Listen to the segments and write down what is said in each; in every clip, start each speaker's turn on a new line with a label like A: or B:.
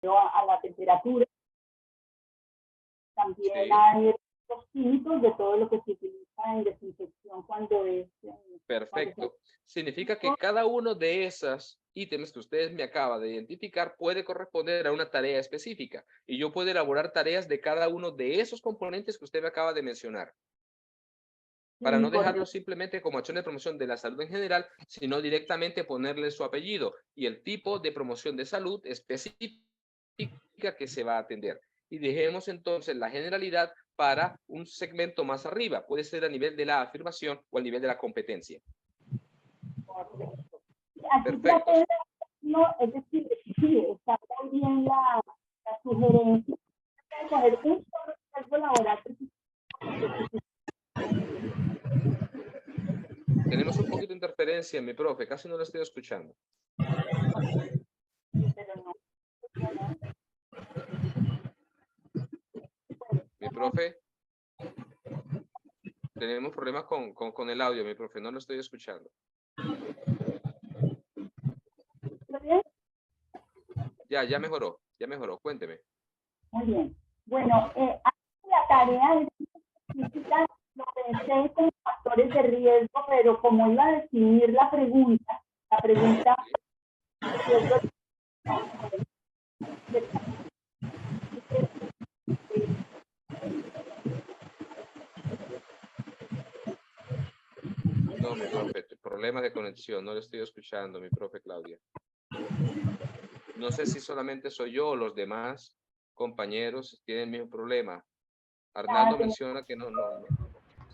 A: a la temperatura. También
B: Sí.
A: hay los químicos de todo lo que se utiliza en desinfección cuando es...
B: Perfecto. Significa que cada uno de esos ítems que ustedes me acaban de identificar puede corresponder a una tarea específica y yo puedo elaborar tareas de cada uno de esos componentes que usted me acaba de mencionar, para no dejarlo simplemente como acción de promoción de la salud en general, sino directamente ponerle su apellido y el tipo de promoción de salud específica que se va a atender. Y dejemos entonces la generalidad para un segmento más arriba. Puede ser a nivel de la afirmación o a nivel de la competencia.
A: Aquí
B: Perfecto.
A: traté de, no, es decir, sí, está muy bien la sugerencia de coger un solo riesgo laboral.
B: Tenemos un poquito de interferencia, mi profe, casi no lo estoy escuchando.
A: Pero no,
B: Mi profe, tenemos problemas con el audio, mi profe, no lo estoy escuchando.
A: ¿está bien?
B: Ya mejoró, cuénteme.
A: Muy bien. Bueno, la tarea es específica, lo pensé con factores de riesgo, pero como iba a definir la pregunta riesgo
B: No, mi profe, problema de conexión, no lo estoy escuchando, mi profe Claudia. No sé si solamente soy yo o los demás compañeros tienen el mismo problema. Arnaldo menciona que no.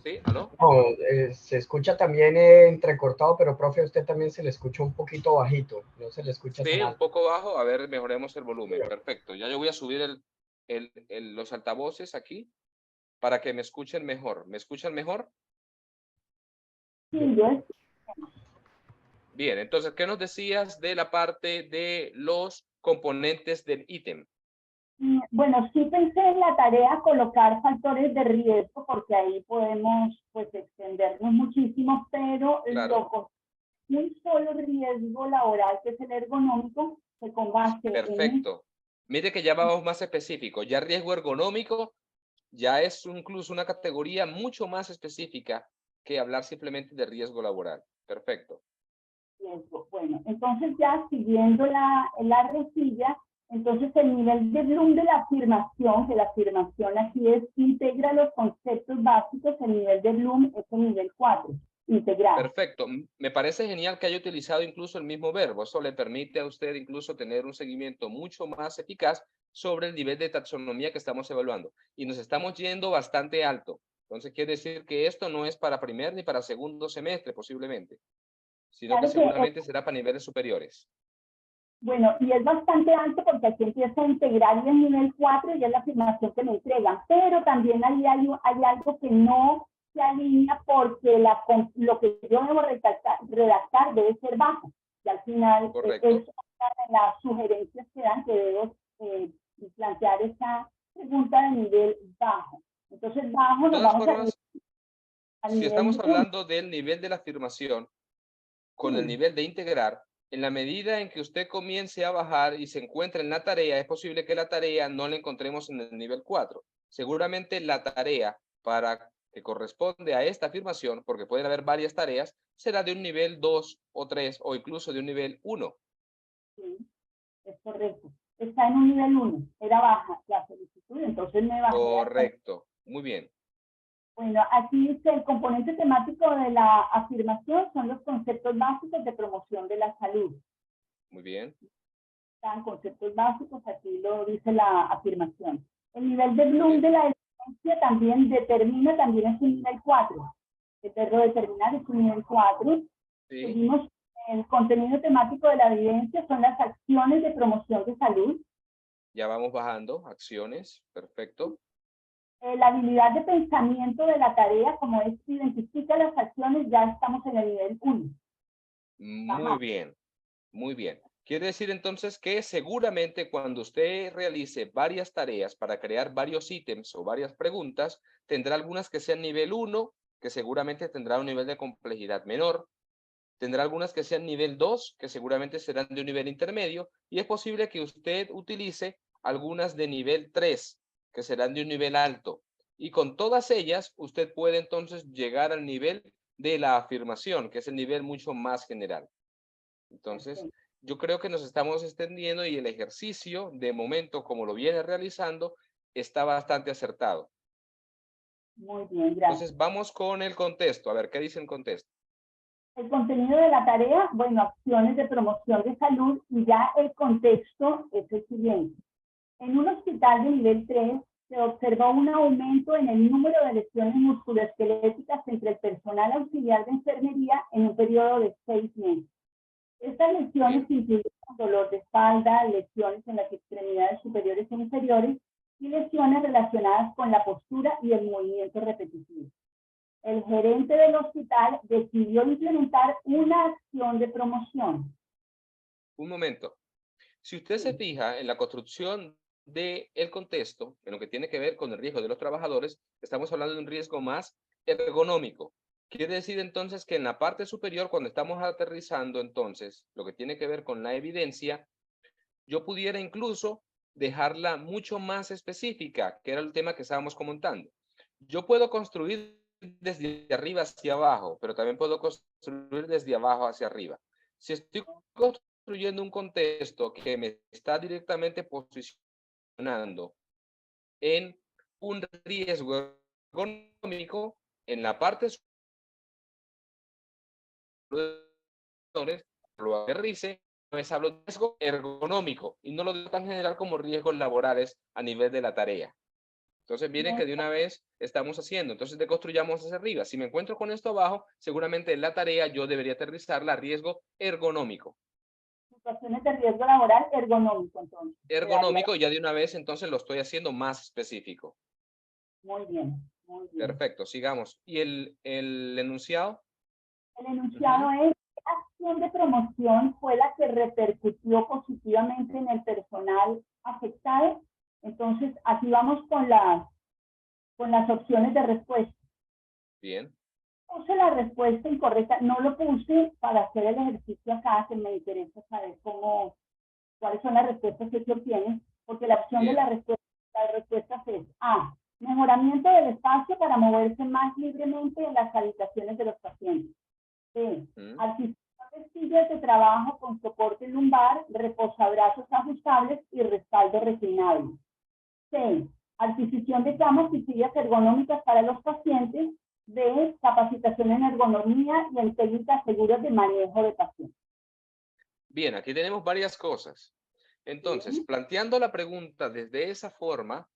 B: ¿Sí? ¿Aló?
C: No, se escucha también entrecortado, pero profe, a usted también se le escucha un poquito bajito, no se le escucha
B: Sí,
C: tan
B: un
C: alto.
B: poco bajo. A ver, mejoremos el volumen. Perfecto. Ya yo voy a subir los altavoces aquí para que me escuchen mejor. ¿Me escuchan mejor?
A: Sí, yo
B: Bien, entonces, ¿qué nos decías de la parte de los componentes del ítem?
A: Bueno, sí pensé en la tarea colocar factores de riesgo porque ahí podemos pues extendernos muchísimo, pero
B: Claro.
A: un solo riesgo laboral que es el ergonómico que con base en
B: Perfecto. Mire que ya vamos más específico. Ya riesgo ergonómico ya es incluso una categoría mucho más específica que hablar simplemente de riesgo laboral. Perfecto.
A: riesgo. Bueno, entonces ya siguiendo la rejilla, entonces el nivel de Bloom de la afirmación, que la afirmación aquí es integra los conceptos básicos, el nivel de Bloom es el nivel 4, integrar.
B: Perfecto. Me parece genial que haya utilizado incluso el mismo verbo. Eso le permite a usted incluso tener un seguimiento mucho más eficaz sobre el nivel de taxonomía que estamos evaluando. Y nos estamos yendo bastante alto. Entonces quiere decir que esto no es para primer ni para segundo semestre posiblemente, sino que
A: Claro que
B: seguramente será para niveles superiores.
A: bueno, y es bastante alto porque aquí empieza a integrar y el nivel 4 y es la afirmación que me entregan, pero también ahí hay algo que no se alinea porque lo que yo debo redactar debe ser bajo. Y al final
B: Correcto.
A: es una de las sugerencias que dan que debo plantear esa pregunta de nivel bajo. Entonces, bajo
B: De
A: nos
B: todas
A: vamos
B: formas,
A: a
B: si
A: nivel
B: estamos
A: 1.
B: hablando del nivel de la afirmación con el
A: Sí.
B: nivel de integrar, en la medida en que usted comience a bajar y se encuentre en la tarea, es posible que la tarea no la encontremos en el nivel 4. Seguramente la tarea para que corresponde a esta afirmación, porque pueden haber varias tareas, será de un nivel 2 o 3 o incluso de un nivel 1.
A: Sí, es correcto. Está en un nivel 1, era baja la solicitud, entonces me bajé hasta...
B: Correcto. Muy bien.
A: Bueno, aquí dice el componente temático de la afirmación son los conceptos básicos de promoción de la salud.
B: Muy bien.
A: Están conceptos básicos, aquí lo dice la afirmación. El nivel de
B: Muy
A: Bloom
B: bien.
A: de la evidencia también es un nivel 4. El verbo determinar es un nivel 4.
B: Sí.
A: Seguimos, el contenido temático de la evidencia son las acciones de promoción de salud.
B: Ya vamos bajando. Acciones. Perfecto.
A: La habilidad de pensamiento de la tarea, como es identifica las acciones, ya estamos en el nivel 1.
B: Muy bien. Muy bien. Quiere decir entonces que seguramente cuando usted realice varias tareas para crear varios ítems o varias preguntas, tendrá algunas que sean nivel 1, que seguramente tendrá un nivel de complejidad menor, Tendrá algunas que sean nivel 2, que seguramente serán de un nivel intermedio, y es posible que usted utilice algunas de nivel 3, que serán de un nivel alto. Y con todas ellas, usted puede entonces llegar al nivel de la afirmación, que es el nivel mucho más general. Entonces, yo creo que nos estamos extendiendo y el ejercicio, de momento, como lo viene realizando, está bastante acertado.
A: Muy bien, gracias.
B: Entonces, vamos con el contexto. A ver, ¿qué dice el contexto?
A: El contenido de la tarea, bueno, acciones de promoción de salud, y ya el contexto es el siguiente. En un hospital de nivel 3 se observó un aumento en el número de lesiones musculoesqueléticas entre el personal auxiliar de enfermería en un periodo de 6 meses. Estas lesiones incluyen dolor de espalda, lesiones en las extremidades superiores e inferiores y lesiones relacionadas con la postura y el movimiento repetitivo. El gerente del hospital decidió implementar una acción de promoción.
B: Un momento. Si usted se fija en la construcción del contexto, en lo que tiene que ver con el riesgo de los trabajadores, estamos hablando de un riesgo más ergonómico. Quiere decir entonces que en la parte superior, cuando estamos aterrizando entonces, lo que tiene que ver con la evidencia, yo pudiera incluso dejarla mucho más específica, que era el tema que estábamos comentando. Yo puedo construir desde arriba hacia abajo, pero también puedo construir desde abajo hacia arriba. Si estoy construyendo un contexto que me está directamente posicionando en un riesgo ergonómico, en la parte lo aterrice, pues hablo de riesgo ergonómico y no lo digo tan general como riesgos laborales a nivel de la tarea. Entonces, miren que de una vez estamos haciendo. Entonces, deconstruyamos hacia arriba. Si me encuentro con esto abajo, seguramente en la tarea yo debería aterrizarla a riesgo ergonómico.
A: Situaciones de riesgo laboral ergonómico, entonces.
B: Ergonómico, ya de una vez entonces lo estoy haciendo más específico.
A: Muy bien, muy bien.
B: Perfecto, sigamos. ¿Y el enunciado?
A: El enunciado es: ¿qué acción de promoción fue la que repercutió positivamente en el personal afectado? Entonces, aquí vamos con las opciones de respuesta.
B: Bien.
A: Puse la respuesta incorrecta, no lo puse para hacer el ejercicio acá, que me interesa saber cuáles son las respuestas que se obtienen, porque la opción
B: Bien.
A: de las respuestas es A, mejoramiento del espacio para moverse más libremente en las habitaciones de los pacientes. B, adquisición de sillas de trabajo con soporte lumbar, reposabrazos ajustables y respaldo reclinable. C, adquisición de camas y sillas ergonómicas para los pacientes. D, capacitación en ergonomía y en técnicas seguras de manejo de pacientes.
B: Bien, aquí tenemos varias cosas. Entonces, planteando la pregunta desde esa forma,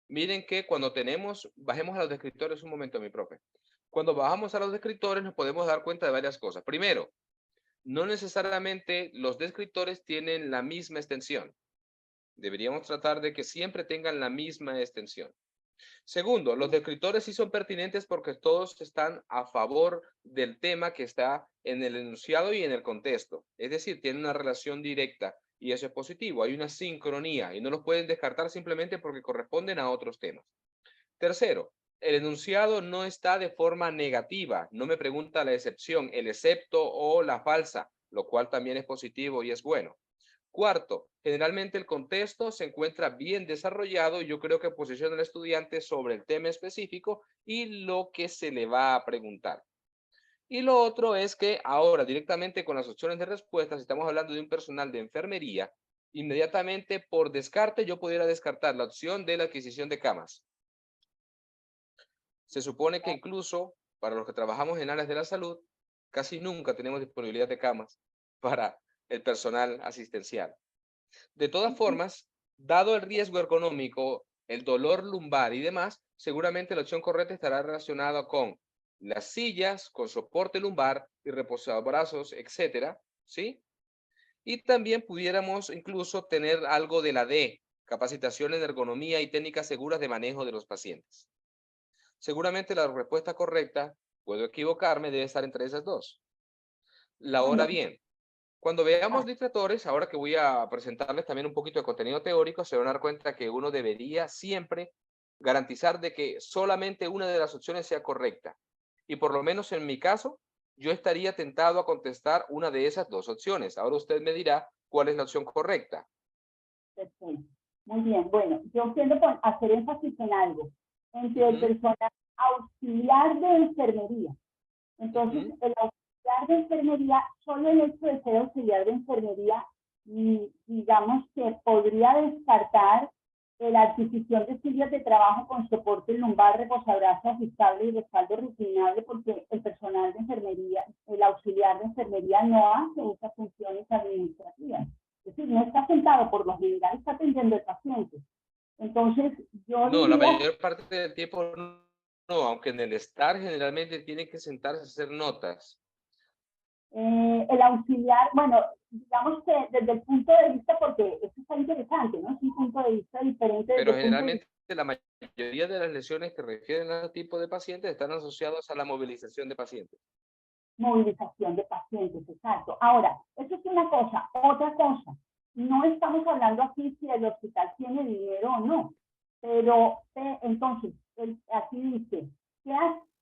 B: miren que cuando bajemos a los descriptores un momento, mi profe. Cuando bajamos a los descriptores nos podemos dar cuenta de varias cosas. Primero, no necesariamente los descriptores tienen la misma extensión. Deberíamos tratar de que siempre tengan la misma extensión. Segundo, los descriptores sí son pertinentes porque todos están a favor del tema que está en el enunciado y en el contexto. Es decir, tienen una relación directa y eso es positivo. Hay una sincronía y no los pueden descartar simplemente porque corresponden a otros temas. Tercero, el enunciado no está de forma negativa. No me pregunta la excepción, el excepto o la falsa, lo cual también es positivo y es bueno. Cuarto, generalmente el contexto se encuentra bien desarrollado y yo creo que posiciona al estudiante sobre el tema específico y lo que se le va a preguntar. Y lo otro es que ahora directamente con las opciones de respuesta, si estamos hablando de un personal de enfermería, inmediatamente por descarte yo pudiera descartar la opción de la adquisición de camas. Se supone que incluso para los que trabajamos en áreas de la salud, casi nunca tenemos disponibilidad de camas para el personal asistencial. De todas formas, dado el riesgo ergonómico, el dolor lumbar y demás, seguramente la opción correcta estará relacionada con las sillas, con soporte lumbar y reposabrazos, etcétera, ¿sí? Y también pudiéramos incluso tener algo de la D, capacitación en ergonomía y técnicas seguras de manejo de los pacientes. Seguramente la respuesta correcta, puedo equivocarme, debe estar entre esas dos. Ahora bien, cuando veamos distractores, ahora que voy a presentarles también un poquito de contenido teórico, se van a dar cuenta que uno debería siempre garantizar de que solamente una de las opciones sea correcta. Y por lo menos en mi caso, yo estaría tentado a contestar una de esas dos opciones. Ahora usted me dirá cuál es la opción correcta.
A: Perfecto. Muy bien. Bueno, yo quiero hacer énfasis en algo. Entre el personal auxiliar de enfermería. Entonces, el auxiliar de enfermería, solo el hecho de ser auxiliar de enfermería, digamos que podría descartar la adquisición de sillas de trabajo con soporte lumbar, reposabrazo ajustable y respaldo reclinable, porque el personal de enfermería, el auxiliar de enfermería no hace esas funciones administrativas. Es decir, no está sentado, por lo general está atendiendo al paciente. Entonces, yo
B: No,
A: diría,
B: la mayor parte del tiempo no, aunque en el estar generalmente tiene que sentarse a hacer notas.
A: el auxiliar, bueno, digamos que desde el punto de vista, porque eso está interesante, ¿no? Es un punto de vista diferente.
B: Pero
A: desde el punto de
B: generalmente la mayoría de las lesiones que refieren a este tipo de pacientes están asociadas a la movilización de pacientes.
A: Movilización de pacientes, exacto. Ahora, eso es una cosa. Otra cosa, no estamos hablando aquí si el hospital tiene dinero o no, pero entonces, aquí dice,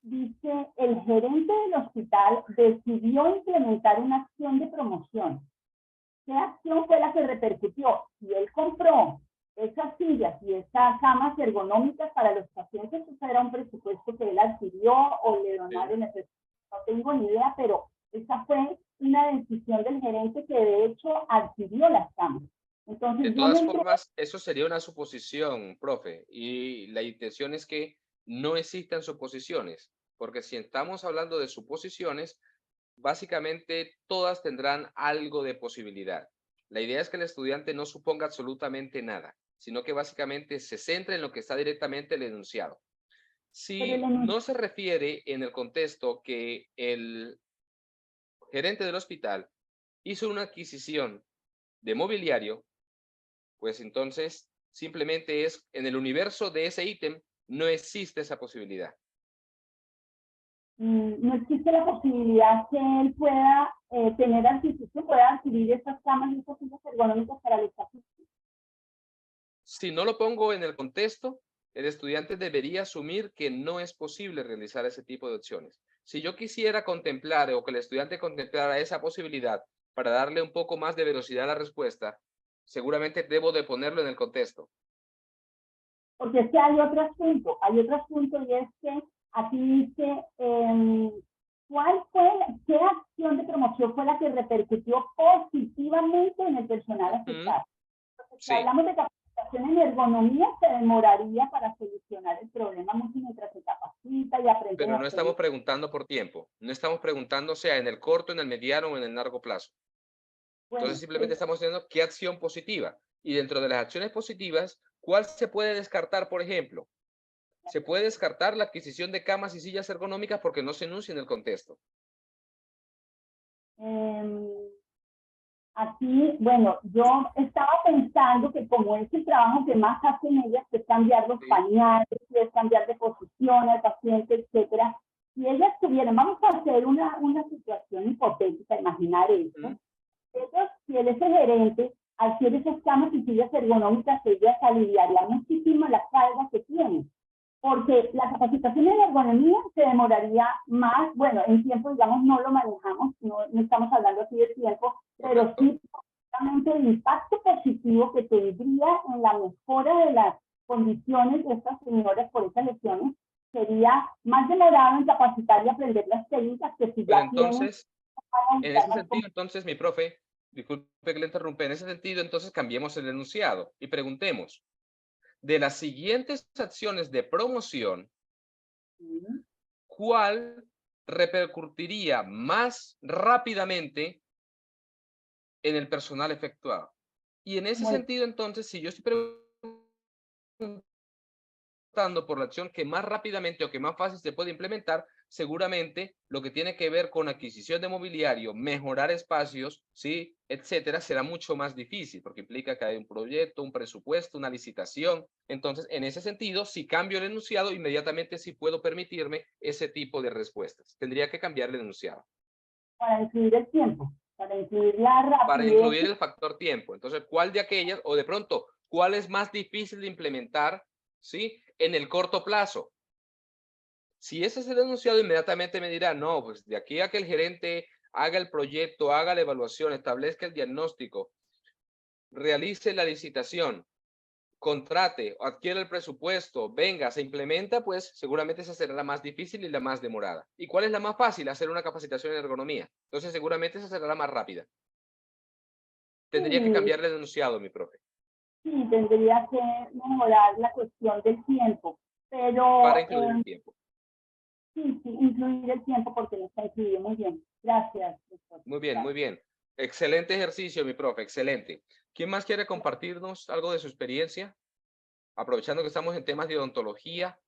A: dice, el gerente del hospital decidió implementar una acción de promoción. ¿Qué acción fue la que repercutió? Si él compró esas sillas y esas camas ergonómicas para los pacientes, eso era un presupuesto que él adquirió o le donaron, no tengo ni idea, pero esa fue una decisión del gerente que de hecho adquirió las camas. Entonces,
B: de todas formas, eso sería una suposición, profe, y la intención es que no existan suposiciones, porque si estamos hablando de suposiciones, básicamente todas tendrán algo de posibilidad. La idea es que el estudiante no suponga absolutamente nada, sino que básicamente se centre en lo que está directamente el enunciado. Si no se refiere en el contexto que el gerente del hospital hizo una adquisición de mobiliario, pues entonces simplemente es en el universo de ese ítem no existe esa posibilidad.
A: No existe la posibilidad que él pueda tener adquisición, pueda adquirir esas camas y esas sillas ergonómicas para los pacientes.
B: Si no lo pongo en el contexto, el estudiante debería asumir que no es posible realizar ese tipo de opciones. Si yo quisiera contemplar o que el estudiante contemplara esa posibilidad para darle un poco más de velocidad a la respuesta, seguramente debo de ponerlo en el contexto.
A: Porque es que hay otro asunto y es que aquí dice, ¿qué acción de promoción fue la que repercutió positivamente en el personal afectado? Entonces, si hablamos de capacitación en ergonomía, se demoraría para solucionar el problema mucho mientras se capacita y aprende.
B: Pero no estamos preguntando por tiempo, no estamos preguntando sea en el corto, en el mediano o en el largo plazo. Bueno, entonces simplemente estamos diciendo qué acción positiva. Y dentro de las acciones positivas, ¿cuál se puede descartar, por ejemplo? Se puede descartar la adquisición de camas y sillas ergonómicas porque no se enuncia en el contexto.
A: Aquí, bueno, yo estaba pensando que como es el trabajo que más hacen ellas, que es cambiar los pañales, que es cambiar de posición al paciente, etcétera. Si ellas tuvieran, vamos a hacer una situación hipotética, imaginar esto. Si él es el gerente, al hacer esas camas y sillas ergonómicas, ellas aliviarían muchísimo la carga que tienen. Porque la capacitación en ergonomía se demoraría más, bueno, en tiempo, digamos, no lo manejamos, no estamos hablando aquí de tiempo, pero sí, el impacto positivo que tendría en la mejora de las condiciones de estas señoras por esas lesiones sería más demorado en capacitar y aprender las técnicas que si ya
B: entonces, en ese sentido, entonces, mi profe, disculpe que le interrumpa, en ese sentido, entonces cambiemos el enunciado y preguntemos, de las siguientes acciones de promoción, ¿cuál repercutiría más rápidamente en el personal efectuado? Y en ese sentido, entonces, si yo estoy preguntando por la acción que más rápidamente o que más fácil se puede implementar, seguramente lo que tiene que ver con adquisición de mobiliario, mejorar espacios, ¿sí?, etcétera, será mucho más difícil porque implica que hay un proyecto, un presupuesto, una licitación. Entonces, en ese sentido, si cambio el enunciado, inmediatamente sí puedo permitirme ese tipo de respuestas. Tendría que cambiar el enunciado.
A: Para incluir el tiempo, para incluir la rapidez.
B: Para incluir el factor tiempo. Entonces, ¿cuál de aquellas, o de pronto, cuál es más difícil de implementar, ¿sí?, en el corto plazo? Si ese es el enunciado, inmediatamente me dirá, no, pues de aquí a que el gerente haga el proyecto, haga la evaluación, establezca el diagnóstico, realice la licitación, contrate, adquiere el presupuesto, venga, se implementa, pues seguramente esa será la más difícil y la más demorada. ¿Y cuál es la más fácil? Hacer una capacitación en ergonomía. Entonces seguramente esa será la más rápida. Tendría que cambiar el enunciado, mi profe.
A: Sí, tendría que mejorar la cuestión del tiempo, pero
B: Para incluir el tiempo.
A: sí, incluir el tiempo porque no está incluido. Muy bien, gracias. Doctor.
B: Muy bien, muy bien. Excelente ejercicio, mi profe, excelente. ¿Quién más quiere compartirnos algo de su experiencia? Aprovechando que estamos en temas de odontología,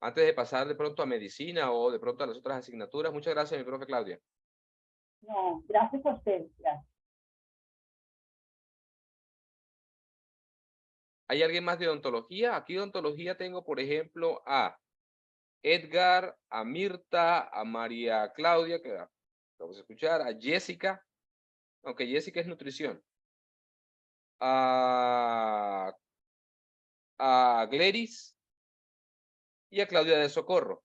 B: antes de pasar de pronto a medicina o de pronto a las otras asignaturas. Muchas gracias, mi profe Claudia.
A: No, gracias a usted. Gracias.
B: ¿Hay alguien más de odontología? Aquí de odontología tengo, por ejemplo, a Edgar, a Mirta, a María Claudia, que vamos a escuchar, a Jessica, aunque Jessica es nutrición, a Gleris y a Claudia de Socorro.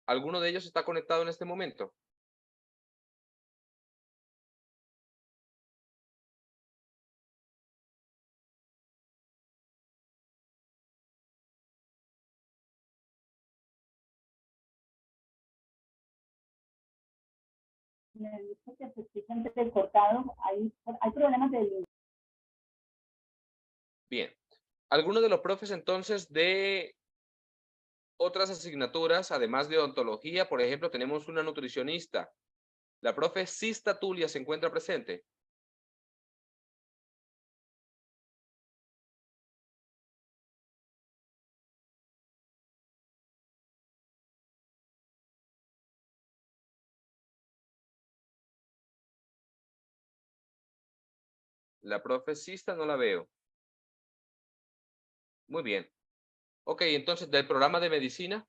B: ¿Alguno de ellos está conectado en este momento?
A: Me dice que se escuchan entrecortados. Hay problemas de línea.
B: Bien. ¿Alguno de los profes entonces de otras asignaturas, además de odontología? Por ejemplo, tenemos una nutricionista. La profe Sista Tulia se encuentra presente. La profe Sista no la veo. Muy bien. Ok, entonces del programa de medicina,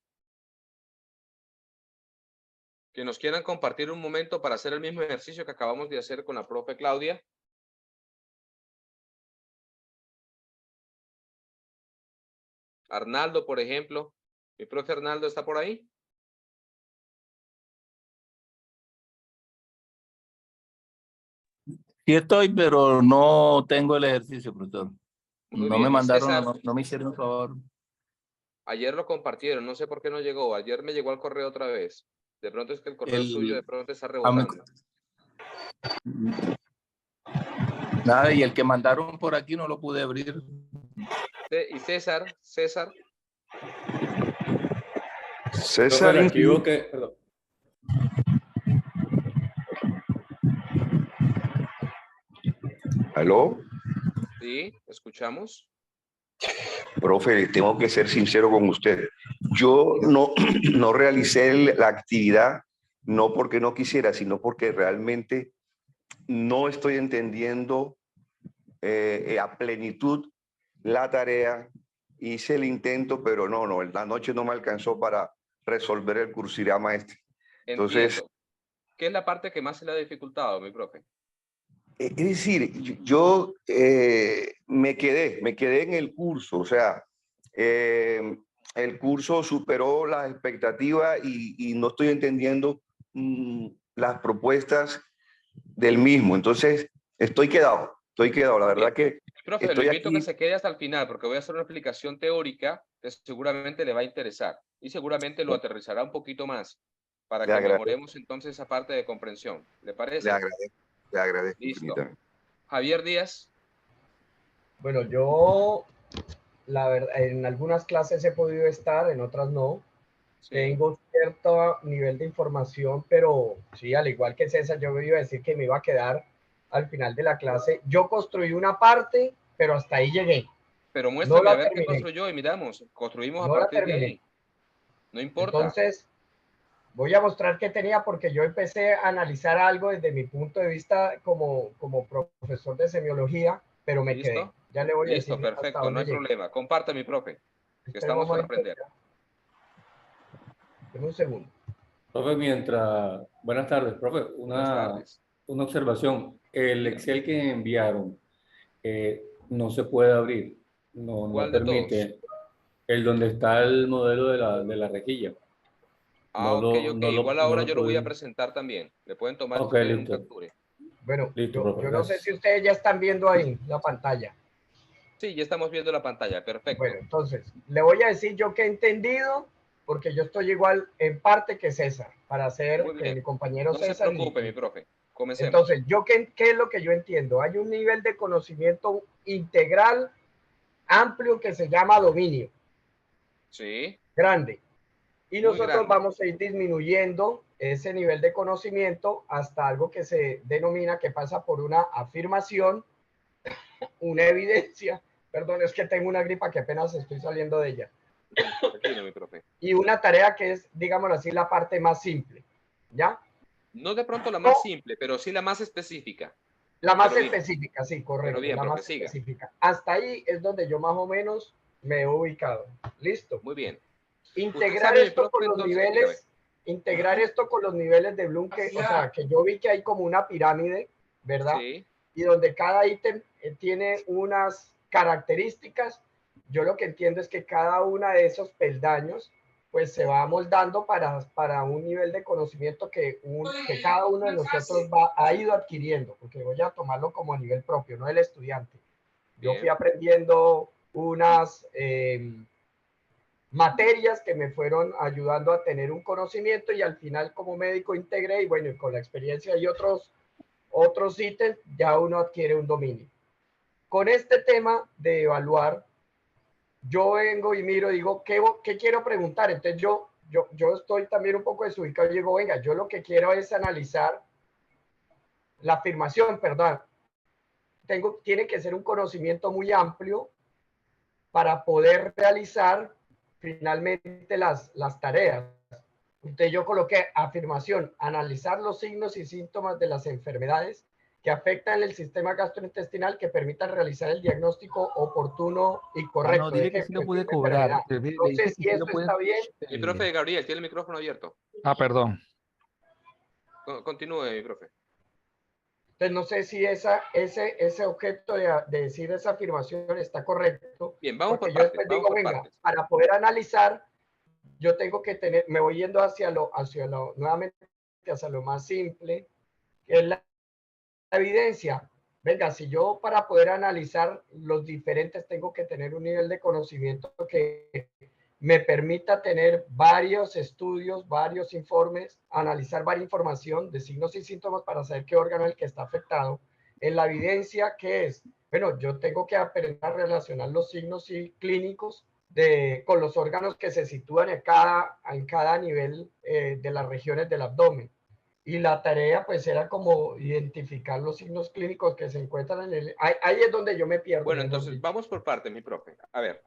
B: que nos quieran compartir un momento para hacer el mismo ejercicio que acabamos de hacer con la profe Claudia. Arnaldo, por ejemplo. ¿Mi profe Arnaldo está por ahí?
D: Sí estoy, pero no tengo el ejercicio, profesor.
B: Muy
D: No
B: bien.
D: me
B: Y
D: mandaron,
B: César,
D: no me hicieron un favor.
B: ayer lo compartieron, no sé por qué no llegó. Ayer me llegó al correo otra vez. De pronto es que el correo suyo de pronto está rebotando.
D: Nada, y el que mandaron por aquí no lo pude abrir.
B: Y César.
E: César, el archivo que, perdón.
F: ¿Aló?
B: Sí, escuchamos.
F: Profe, tengo que ser sincero con usted. Yo no realicé la actividad, no porque no quisiera, sino porque realmente no estoy entendiendo a plenitud la tarea. Hice el intento, pero la noche no me alcanzó para resolver el crucigrama este. Entonces,
B: Entiendo. ¿Qué es la parte que más se le ha dificultado, mi profe?
F: es decir, yo me quedé en el curso, o sea, el curso superó las expectativas y no estoy entendiendo las propuestas del mismo. Entonces, estoy quedado, la verdad que
B: profe, lo
F: estoy
B: invito a que
F: aquí.
B: se quede hasta el final porque voy a hacer una explicación teórica que seguramente le va a interesar y seguramente lo aterrizará un poquito más para que mejoremos entonces esa parte de comprensión. ¿Le parece?
F: Le agradezco
B: Listo.
F: infinitamente.
B: Javier Díaz.
C: Bueno, yo, la verdad, en algunas clases he podido estar, en otras no. Sí. Tengo cierto nivel de información, pero sí, al igual que César, yo me iba a decir que me iba a quedar al final de la clase. Yo construí una parte, pero hasta ahí llegué.
B: Pero muéstrame a ver qué construyó y miramos. Construimos a partir de ahí. No importa.
C: Entonces, voy a mostrar qué tenía porque yo empecé a analizar algo desde mi punto de vista como profesor de semiología, pero me quedé. Ya le voy a decir.
B: Listo, perfecto, no hay problema. Comparta, mi profe, que estamos para aprender.
C: En un segundo.
E: Profe, buenas tardes, profe, una observación. El Excel que enviaron, no se puede abrir. No, no
B: ¿Cuál de
E: permite. El donde está el modelo de la rejilla.
B: Ah, ok, ok. Igual
E: No
B: ahora
E: lo
B: yo lo voy a
E: pueden.
B: presentar también. Le pueden tomar
E: Ok,
B: si quieren un
E: listo.
B: capture.
C: Bueno,
E: Listo,
C: yo,
E: profe,
C: yo no sé si
E: gracias.
C: ustedes ya están viendo ahí la pantalla.
B: Sí, ya estamos viendo la pantalla.
C: Bueno,
B: Perfecto.
C: entonces, le voy a decir yo que he entendido, porque yo estoy igual en parte que César, para hacer
B: Muy
C: que
B: bien.
C: mi compañero
B: No se
C: César.
B: preocupe, mi profe. Comencemos.
C: Entonces, yo ¿qué es lo que yo entiendo? Hay un nivel de conocimiento integral amplio que se llama dominio,
B: Sí,
C: grande. Y
B: muy
C: nosotros
B: grande.
C: vamos a ir disminuyendo ese nivel de conocimiento hasta algo que se denomina, que pasa por una afirmación, una evidencia. Perdón, es que tengo una gripa que apenas estoy saliendo de ella.
B: Tranquilo, mi profe.
C: Y una tarea que es, digámoslo así, la parte más simple, ¿ya?
B: No de pronto la más
C: No,
B: simple, pero sí la más específica.
C: la más
B: Pero bien,
C: específica, sí,
B: pero
C: correcto,
B: bien,
C: la
B: profe,
C: más
B: siga.
C: específica. Hasta ahí es donde yo más o menos me he ubicado. Listo.
B: Muy bien. Usted
C: Integrar
B: sabe, mi
C: esto con
B: profe,
C: los
B: entonces, dígame.
C: niveles, integrar esto con los niveles de Bloom, que, o sea, que yo vi que hay como una pirámide, ¿verdad?
B: Sí,
C: Y donde cada ítem tiene unas características. Yo lo que entiendo es que cada una de esos peldaños pues se va moldando para un nivel de conocimiento que cada uno de nosotros ha ido adquiriendo, porque voy a tomarlo como a nivel propio, no el estudiante. Yo fui
B: bien.
C: aprendiendo unas materias que me fueron ayudando a tener un conocimiento, y al final como médico integré, y bueno, y con la experiencia y otros ítems ya uno adquiere un dominio. Con este tema de evaluar, yo vengo y miro, digo, ¿qué quiero preguntar? Entonces yo estoy también un poco desubicado y digo, venga, yo lo que quiero es analizar la afirmación, perdón. Tiene que ser un conocimiento muy amplio para poder realizar finalmente las tareas. Entonces yo coloqué afirmación, analizar los signos y síntomas de las enfermedades que afectan el sistema gastrointestinal, que permitan realizar el diagnóstico oportuno y
G: Ah, no,
C: correcto.
G: dile que sí
C: Ejemplo,
G: lo
C: el
G: puede
C: tipo de
G: cobrar.
C: enfermedad.
G: Le
C: No sé
G: dice que
C: si
G: sí lo
C: esto
G: puede.
C: está bien.
B: Mi profe Gabriel, tiene el micrófono abierto.
G: Ah, perdón.
B: Continúe, mi profe.
C: Entonces no sé si ese objeto de decir esa afirmación está correcto,
B: Bien, vamos por
C: porque yo
B: partes,
C: después
B: vamos
C: digo,
B: por
C: venga,
B: partes.
C: para poder analizar, yo tengo que tener, me voy yendo nuevamente hacia lo más simple, que es la evidencia. Venga, si yo para poder analizar los diferentes tengo que tener un nivel de conocimiento que me permita tener varios estudios, varios informes, analizar varias información de signos y síntomas para saber qué órgano es el que está afectado. En la evidencia, ¿qué es? Bueno, yo tengo que aprender a relacionar los signos y clínicos con los órganos que se sitúan en cada nivel de las regiones del abdomen. Y la tarea pues era como identificar los signos clínicos que se encuentran ahí es donde yo me pierdo,
B: Bueno,
C: mejor
B: entonces
C: dicho.
B: vamos por partes, mi profe. A ver,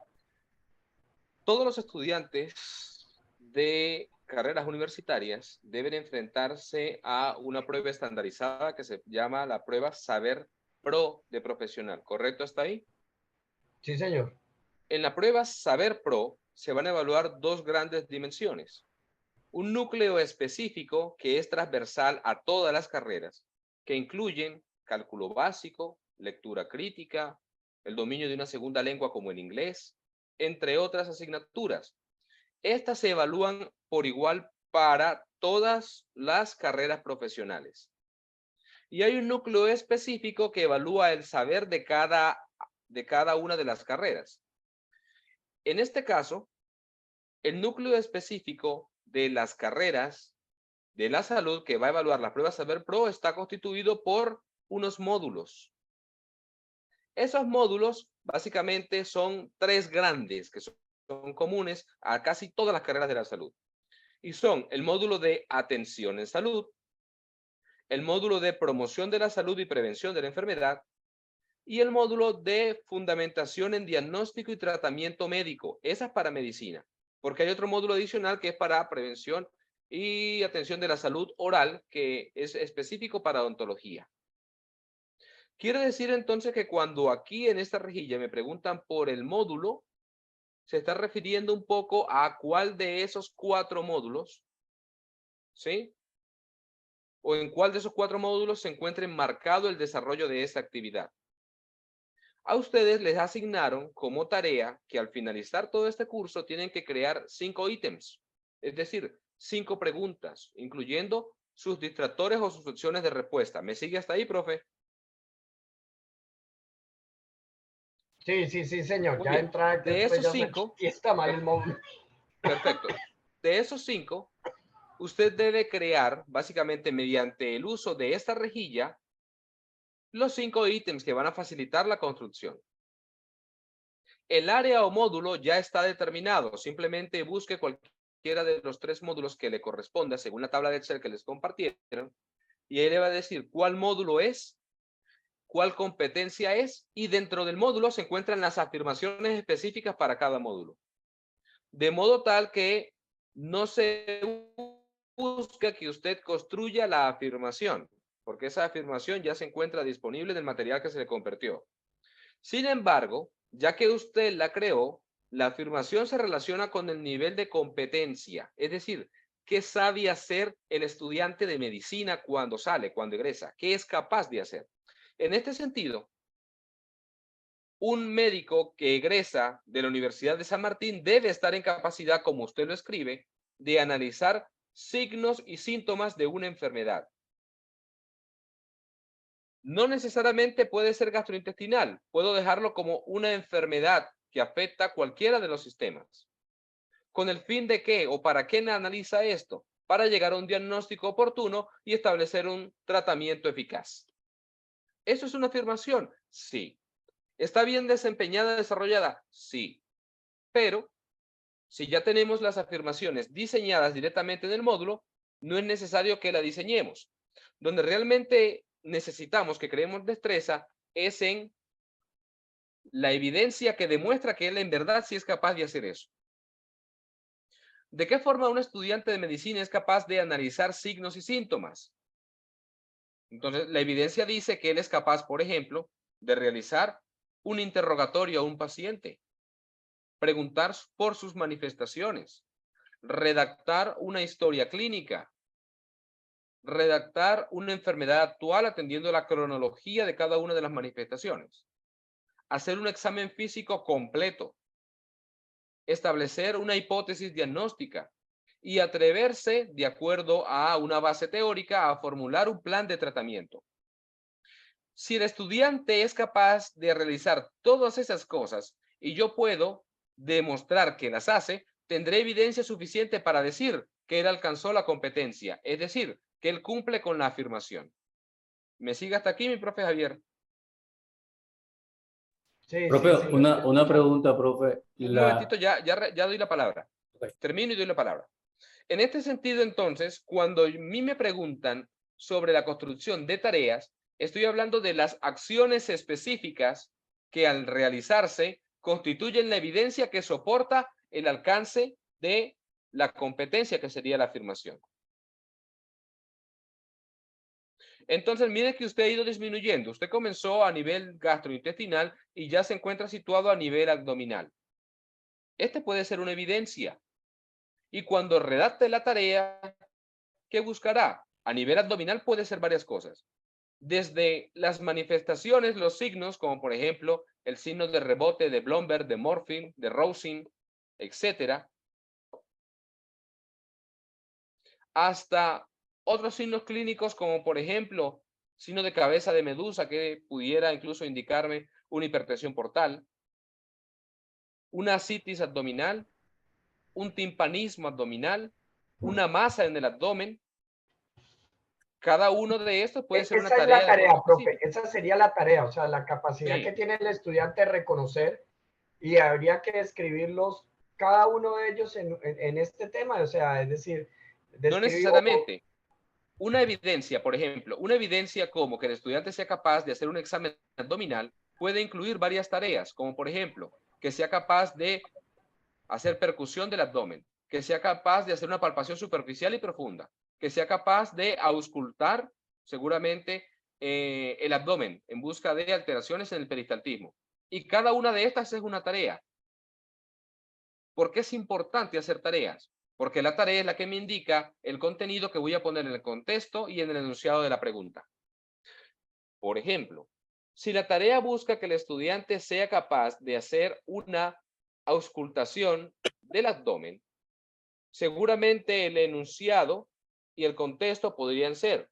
B: todos los estudiantes de carreras universitarias deben enfrentarse a una prueba estandarizada que se llama la prueba Saber Pro de profesional. ¿Correcto hasta ahí?
C: Sí, señor.
B: En la prueba Saber Pro se van a evaluar dos grandes dimensiones. Un núcleo específico que es transversal a todas las carreras, que incluyen cálculo básico, lectura crítica, el dominio de una segunda lengua como el inglés, entre otras asignaturas. Estas se evalúan por igual para todas las carreras profesionales. Y hay un núcleo específico que evalúa el saber de cada una de las carreras. En este caso, el núcleo específico de las carreras de la salud que va a evaluar la prueba Saber Pro está constituido por unos módulos. Esos módulos básicamente son tres grandes que son comunes a casi todas las carreras de la salud. Y son el módulo de atención en salud, el módulo de promoción de la salud y prevención de la enfermedad, y el módulo de fundamentación en diagnóstico y tratamiento médico. Esa es para medicina, porque hay otro módulo adicional que es para prevención y atención de la salud oral, que es específico para odontología. Quiere decir entonces que cuando aquí en esta rejilla me preguntan por el módulo, se está refiriendo un poco a cuál de esos cuatro módulos, ¿sí? O en cuál de esos cuatro módulos se encuentre enmarcado el desarrollo de esa actividad. A ustedes les asignaron como tarea que al finalizar todo este curso tienen que crear 5 ítems, es decir, 5 preguntas, incluyendo sus distractores o sus opciones de respuesta. ¿Me sigue hasta ahí, profe?
C: Sí, señor.
B: Muy
C: Ya
B: bien.
C: entra,
B: De
C: después
B: esos
C: ya se
B: 5,
C: y está mal el módulo.
B: perfecto. De esos 5, usted debe crear, básicamente mediante el uso de esta rejilla, los 5 ítems que van a facilitar la construcción. El área o módulo ya está determinado. Simplemente busque cualquiera de los 3 módulos que le corresponda según la tabla de Excel que les compartieron y ahí le va a decir cuál módulo es, cuál competencia es y dentro del módulo se encuentran las afirmaciones específicas para cada módulo. De modo tal que no se busca que usted construya la afirmación, porque esa afirmación ya se encuentra disponible en el material que se le compartió. Sin embargo, ya que usted la creó, la afirmación se relaciona con el nivel de competencia, es decir, qué sabe hacer el estudiante de medicina cuando sale, cuando egresa, qué es capaz de hacer. En este sentido, un médico que egresa de la Universidad de San Martín debe estar en capacidad, como usted lo escribe, de analizar signos y síntomas de una enfermedad. No necesariamente puede ser gastrointestinal. Puedo dejarlo como una enfermedad que afecta cualquiera de los sistemas. ¿Con el fin de qué o para qué analiza esto? Para llegar a un diagnóstico oportuno y establecer un tratamiento eficaz. ¿Eso es una afirmación? Sí. ¿Está bien desempeñada, desarrollada? Sí. Pero, si ya tenemos las afirmaciones diseñadas directamente en el módulo, no es necesario que la diseñemos. Donde realmente necesitamos que creemos destreza es en la evidencia que demuestra que él en verdad sí es capaz de hacer eso. ¿De qué forma un estudiante de medicina es capaz de analizar signos y síntomas? Entonces, la evidencia dice que él es capaz, por ejemplo, de realizar un interrogatorio a un paciente, preguntar por sus manifestaciones, redactar una historia clínica, redactar una enfermedad actual atendiendo la cronología de cada una de las manifestaciones, hacer un examen físico completo, establecer una hipótesis diagnóstica y atreverse, de acuerdo a una base teórica, a formular un plan de tratamiento. Si el estudiante es capaz de realizar todas esas cosas y yo puedo demostrar que las hace, tendré evidencia suficiente para decir que él alcanzó la competencia, es decir, que él cumple con la afirmación. ¿Me sigue hasta aquí, mi profe Javier?
C: Sí,
E: Profe,
C: sí,
E: una pregunta, profe.
B: Un momentito, ya doy la palabra. Termino y doy la palabra. En este sentido, entonces, cuando a mí me preguntan sobre la construcción de tareas, estoy hablando de las acciones específicas que al realizarse constituyen la evidencia que soporta el alcance de la competencia que sería la afirmación. Entonces, mire que usted ha ido disminuyendo. Usted comenzó a nivel gastrointestinal y ya se encuentra situado a nivel abdominal. Este puede ser una evidencia. Y cuando redacte la tarea, ¿qué buscará? A nivel abdominal puede ser varias cosas. Desde las manifestaciones, los signos, como por ejemplo el signo de rebote de Blomberg, de Morphin, de Rosen, etcétera, hasta otros signos clínicos como por ejemplo signo de cabeza de medusa que pudiera incluso indicarme una hipertensión portal, una ascitis abdominal, un timpanismo abdominal, una masa en el abdomen. Cada uno de estos puede ser una
C: Esa es la
B: tarea de
C: tarea,
B: forma
C: profe.
B: específica.
C: Esa sería la tarea, o sea, la capacidad
B: Sí.
C: que tiene el estudiante de reconocer y habría que describirlos, cada uno de ellos en este tema, o sea, es decir,
B: No
C: describir
B: necesariamente. Una evidencia, por ejemplo, una evidencia como que el estudiante sea capaz de hacer un examen abdominal puede incluir varias tareas, como por ejemplo, que sea capaz de hacer percusión del abdomen, que sea capaz de hacer una palpación superficial y profunda, que sea capaz de auscultar seguramente el abdomen en busca de alteraciones en el peristaltismo. Y cada una de estas es una tarea. ¿Por qué es importante hacer tareas? Porque la tarea es la que me indica el contenido que voy a poner en el contexto y en el enunciado de la pregunta. Por ejemplo, Si la tarea busca que el estudiante sea capaz de hacer una auscultación del abdomen, seguramente el enunciado y el contexto podrían ser: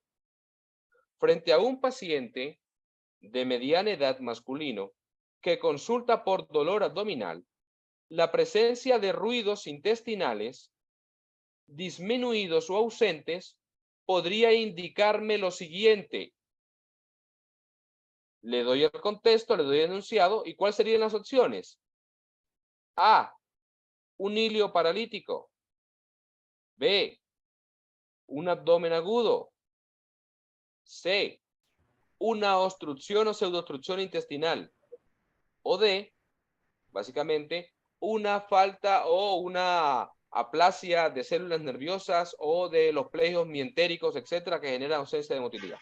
B: frente a un paciente de mediana edad masculino que consulta por dolor abdominal, la presencia de ruidos intestinales disminuidos o ausentes podría indicarme lo siguiente. Le doy el contexto, le doy el enunciado, ¿y cuáles serían las opciones? A, un ilio paralítico. B, un abdomen agudo. C, una obstrucción o pseudoobstrucción intestinal. O D, básicamente, una falta o una aplasia de células nerviosas o de los plejos mientéricos, etcétera, que generan ausencia de motilidad.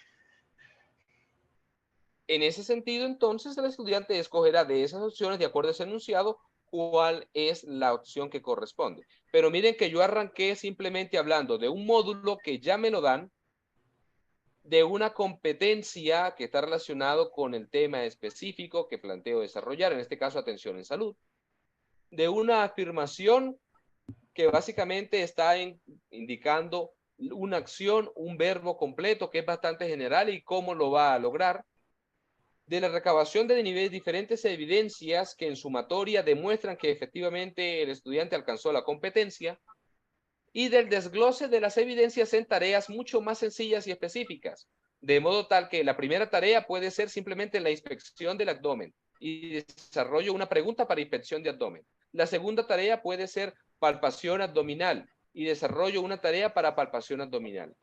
B: En ese sentido, entonces, el estudiante escogerá de esas opciones, de acuerdo a ese enunciado, cuál es la opción que corresponde. Pero miren que yo arranqué simplemente hablando de un módulo que ya me lo dan, de una competencia que está relacionado con el tema específico que planteo desarrollar, en este caso atención en salud, de una afirmación que básicamente está indicando una acción, un verbo completo que es bastante general y cómo lo va a lograr, de la recabación de niveles diferentes de evidencias que en sumatoria demuestran que efectivamente el estudiante alcanzó la competencia, y del desglose de las evidencias en tareas mucho más sencillas y específicas, de modo tal que la primera tarea puede ser simplemente la inspección del abdomen y desarrollo una pregunta para inspección de abdomen. La segunda tarea puede ser palpación abdominal y desarrollo una tarea para palpación abdominal.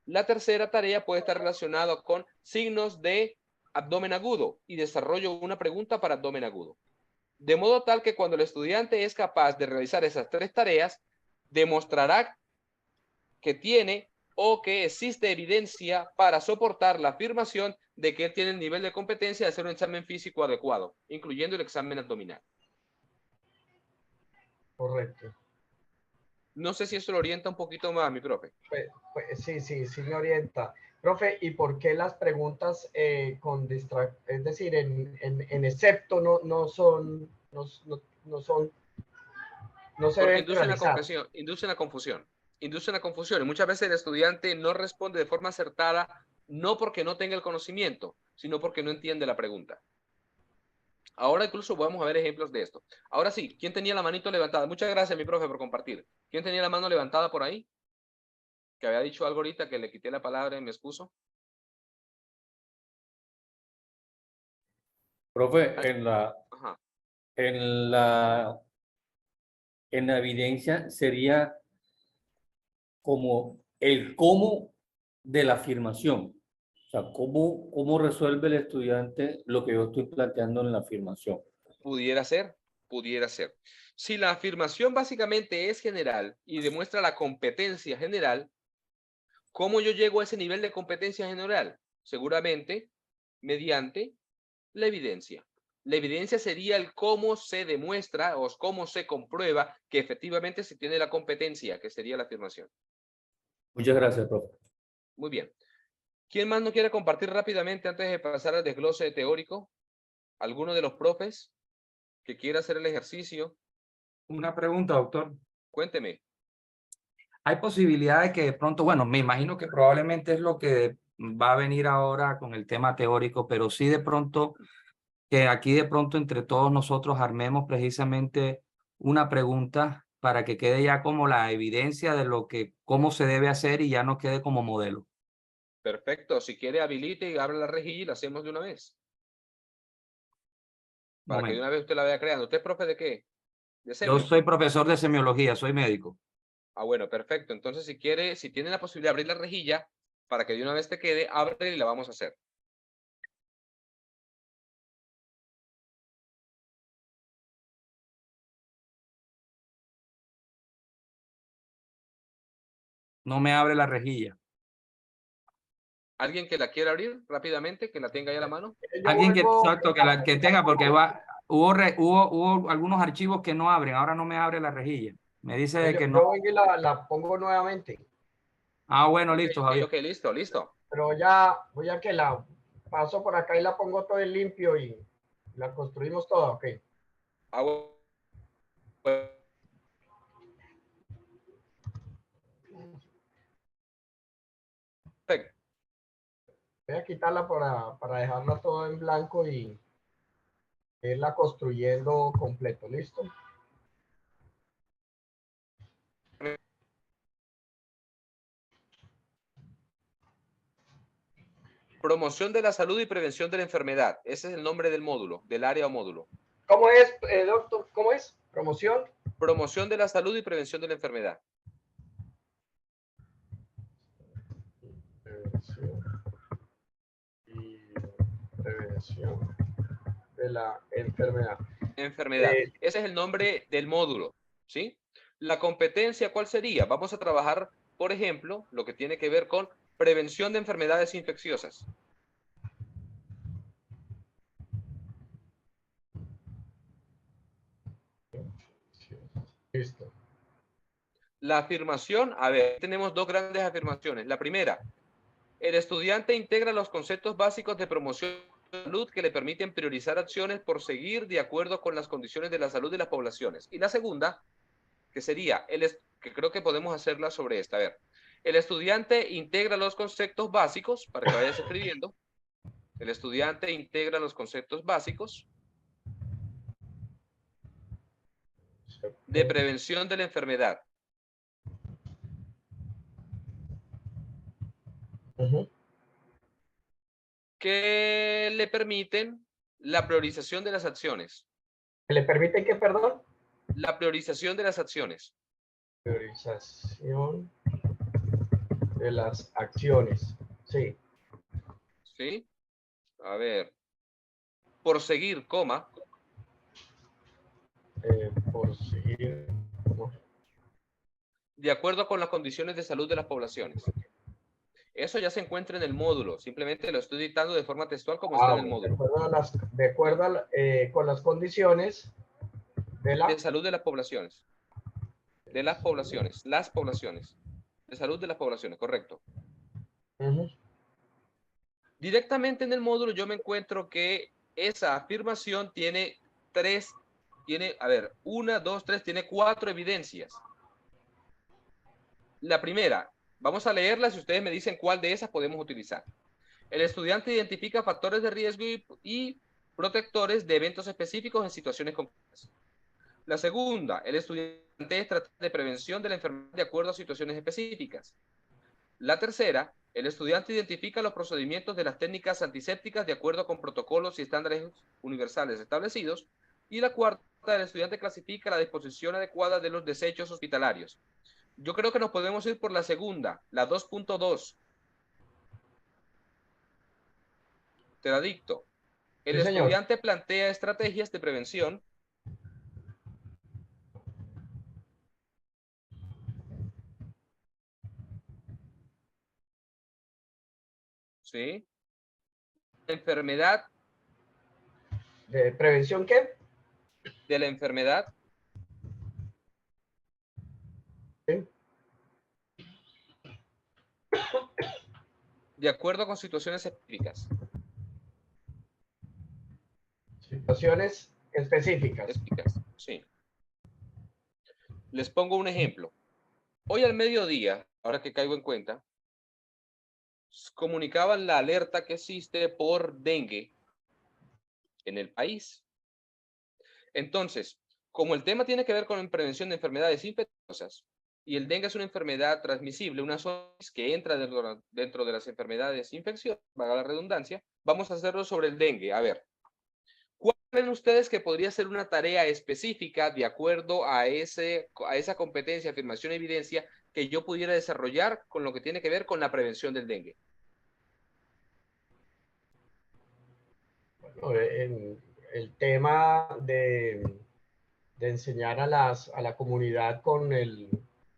B: La tercera tarea puede estar relacionada con signos de abdomen agudo y desarrollo una pregunta para abdomen agudo. De modo tal que cuando el estudiante es capaz de realizar esas tres tareas, demostrará que tiene o que existe evidencia para soportar la afirmación de que él tiene el nivel de competencia de hacer un examen físico adecuado, incluyendo el examen abdominal.
C: Correcto.
B: No sé si eso lo orienta un poquito más, mi profe.
C: Sí me orienta. Profe, ¿y por qué las preguntas es decir, en excepto no se
B: Porque
C: deben realizar?
B: inducen la confusión. Inducen la confusión. Y muchas veces el estudiante no responde de forma acertada, no porque no tenga el conocimiento, sino porque no entiende la pregunta. Ahora incluso vamos a ver ejemplos de esto. Ahora sí, ¿quién tenía la manito levantada? Muchas gracias, mi profe, por compartir. ¿Quién tenía la mano levantada por ahí? Que había dicho algo ahorita que le quité la palabra y me excuso.
E: Profe,
B: Ajá.
E: en la evidencia sería como el cómo de la afirmación. O sea, cómo resuelve el estudiante lo que yo estoy planteando en la afirmación.
B: Pudiera ser, pudiera ser. Si la afirmación básicamente es general y demuestra la competencia general, ¿cómo yo llego a ese nivel de competencia general? Seguramente mediante la evidencia. La evidencia sería el cómo se demuestra o cómo se comprueba que efectivamente se tiene la competencia, que sería la afirmación.
E: Muchas gracias, profe.
B: Muy bien. ¿Quién más no quiere compartir rápidamente antes de pasar al desglose teórico? ¿Alguno de los profes que quiera hacer el ejercicio?
G: Una pregunta, doctor.
B: Cuénteme.
G: Hay posibilidad de que de pronto, bueno, me imagino que probablemente es lo que va a venir ahora con el tema teórico, pero sí de pronto que aquí de pronto entre todos nosotros armemos precisamente una pregunta para que quede ya como la evidencia de cómo se debe hacer y ya no quede como modelo.
B: Perfecto. Si quiere, habilite y abre la rejilla y la hacemos de una vez. Para que de una vez usted la vaya creando. ¿Usted es profe de qué? ¿De
G: Yo
B: semio?
G: soy profesor de semiología, soy médico.
B: Ah, bueno, perfecto. Entonces, si quiere, si tiene la posibilidad de abrir la rejilla, para que de una vez te quede, abre y la vamos a hacer.
G: No me abre la rejilla.
B: ¿Alguien que la quiera abrir rápidamente, que la tenga ahí a la mano?
G: Alguien que, exacto, que tenga, porque hubo algunos archivos que no abren, ahora no me abre la rejilla. Me dice de que no.
C: Yo voy y la pongo nuevamente.
G: Ah, bueno, listo, Javier.
B: Ok, listo.
C: Pero ya voy a que la paso por acá y la pongo todo en limpio y la construimos toda, ok.
B: Ah, bueno. Perfecto.
C: Voy a quitarla para dejarla todo en blanco y irla construyendo completo, ¿listo?
B: Promoción de la salud y prevención de la enfermedad. Ese es el nombre del módulo, del área o módulo.
C: ¿Cómo es, doctor? ¿Cómo es? ¿Promoción?
B: Promoción de la salud y prevención de la enfermedad.
C: Prevención y prevención de la enfermedad.
B: Enfermedad. Ese es el nombre del módulo, ¿sí? La competencia, ¿cuál sería? Vamos a trabajar, por ejemplo, lo que tiene que ver con prevención de enfermedades infecciosas.
C: Listo.
B: La afirmación, a ver, tenemos dos grandes afirmaciones. La primera, el estudiante integra los conceptos básicos de promoción de salud que le permiten priorizar acciones por seguir de acuerdo con las condiciones de la salud de las poblaciones. Y la segunda, que sería, que creo que podemos hacerla sobre esta. A ver, el estudiante integra los conceptos básicos, para que vayas escribiendo. El estudiante integra los conceptos básicos de prevención de la enfermedad. Que le permiten la priorización de las acciones.
C: ¿Le permite qué, perdón?
B: La priorización de las acciones.
C: Priorización de las acciones. Sí.
B: ¿Sí? A ver. Por seguir, coma.
C: Por seguir.
B: De acuerdo con las condiciones de salud de las poblaciones. Eso ya se encuentra en el módulo. Simplemente lo estoy dictando de forma textual como está en el módulo.
C: De acuerdo con las condiciones de la...
B: De salud de las poblaciones. De las poblaciones. Las poblaciones. De salud de las poblaciones, correcto. Directamente en el módulo yo me encuentro que esa afirmación tiene tiene cuatro evidencias. La primera, vamos a leerlas y ustedes me dicen cuál de esas podemos utilizar. El estudiante identifica factores de riesgo y protectores de eventos específicos en situaciones concretas. La segunda, el estudiante trata de prevención de la enfermedad de acuerdo a situaciones específicas. La tercera, el estudiante identifica los procedimientos de las técnicas antisépticas de acuerdo con protocolos y estándares universales establecidos. Y la cuarta, el estudiante clasifica la disposición adecuada de los desechos hospitalarios. Yo creo que nos podemos ir por la segunda, la 2.2. Te la dicto. El
C: Sí, señor.
B: estudiante plantea estrategias de prevención. ¿Sí? Enfermedad.
C: ¿De prevención qué?
B: De la enfermedad.
C: Sí.
B: De acuerdo con situaciones específicas.
C: Situaciones específicas.
B: Sí. Les pongo un ejemplo. Hoy al mediodía, ahora que caigo en cuenta, comunicaban la alerta que existe por dengue en el país. Entonces, como el tema tiene que ver con prevención de enfermedades infecciosas, y el dengue es una enfermedad transmisible, una zoonosis que entra dentro de las enfermedades infecciosas, valga la redundancia, vamos a hacerlo sobre el dengue. A ver, ¿cuál creen ustedes que podría ser una tarea específica de acuerdo a esa competencia, afirmación, evidencia que yo pudiera desarrollar con lo que tiene que ver con la prevención del dengue?
C: Bueno, el tema de enseñar a la comunidad con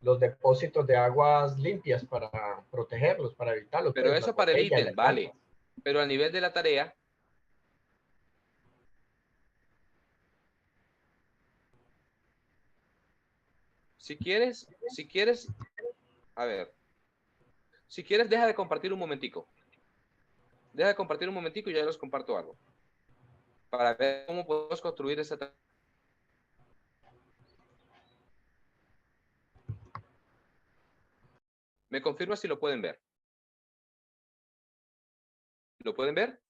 C: los depósitos de aguas limpias para protegerlos, para evitarlos.
B: Pero
C: Pues, las
B: eso para el
C: botellas,
B: ítem,
C: las
B: vale.
C: latas.
B: Pero a nivel de la tarea, si quieres, a ver, si quieres, deja de compartir un momentico. Deja de compartir un momentico y ya les comparto algo. Para ver cómo podemos construir esa tarea. ¿Me confirma si lo pueden ver? ¿Lo pueden ver?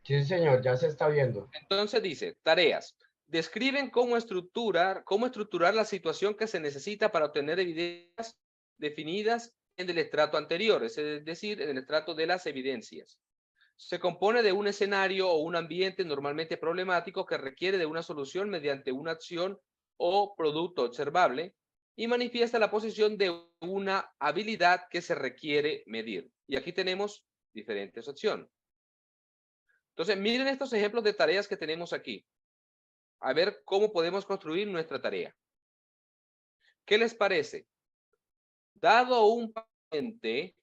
C: Sí, señor, ya se está viendo.
B: Entonces dice, tareas. Describen cómo estructurar la situación que se necesita para obtener evidencias definidas en el estrato anterior, es decir, en el estrato de las evidencias. Se compone de un escenario o un ambiente normalmente problemático que requiere de una solución mediante una acción o producto observable y manifiesta la posición de una habilidad que se requiere medir. Y aquí tenemos diferentes opciones. Entonces, miren estos ejemplos de tareas que tenemos aquí. A ver cómo podemos construir nuestra tarea. ¿Qué les parece? Dado un paciente,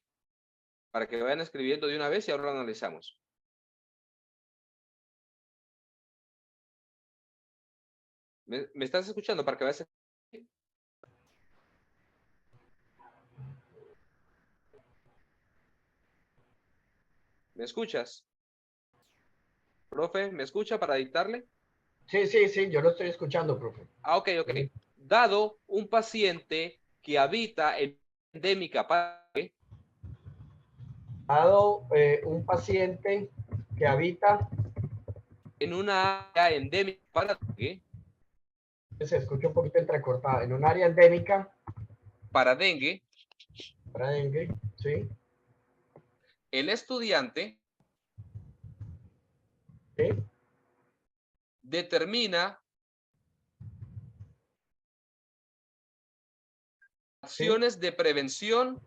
B: para que vayan escribiendo de una vez y ahora lo analizamos. ¿Me estás escuchando? Para que vayas. ¿Me escuchas? Profe, ¿me escucha para dictarle?
C: Sí, sí, sí, yo lo estoy escuchando, profe.
B: Ah, ok.
C: Sí.
B: Dado un paciente que habita en endémica para
C: Dado un paciente que habita,
B: en una área endémica para
C: se escucha un poquito entrecortada, en un área endémica
B: dengue,
C: para dengue, ¿sí?
B: el estudiante
C: ¿Sí?
B: determina
C: ¿Sí?
B: acciones de prevención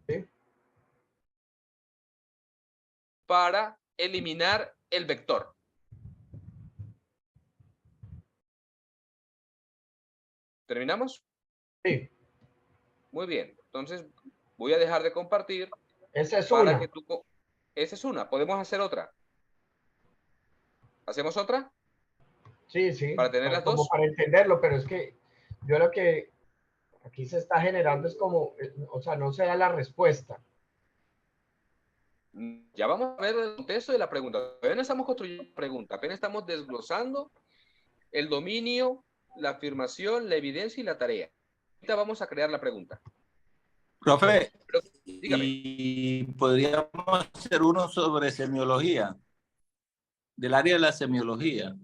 C: ¿Sí?
B: para eliminar el vector. ¿Terminamos?
C: Sí.
B: Muy bien. Entonces, voy a dejar de compartir
C: Esa es
B: para
C: una.
B: que tú... Esa es una. Podemos hacer otra. ¿Hacemos otra?
C: Sí, sí,
B: Para tener las
C: como
B: dos.
C: para entenderlo, pero es que yo lo que aquí se está generando es como, o sea, no se da la respuesta.
B: Ya vamos a ver el contexto de la pregunta. Apenas estamos construyendo la pregunta. Apenas estamos desglosando el dominio, la afirmación, la evidencia y la tarea. Ahorita vamos a crear la pregunta.
D: Profe,
B: Pero, dígame.
D: y podríamos hacer uno sobre semiología, del área de la semiología.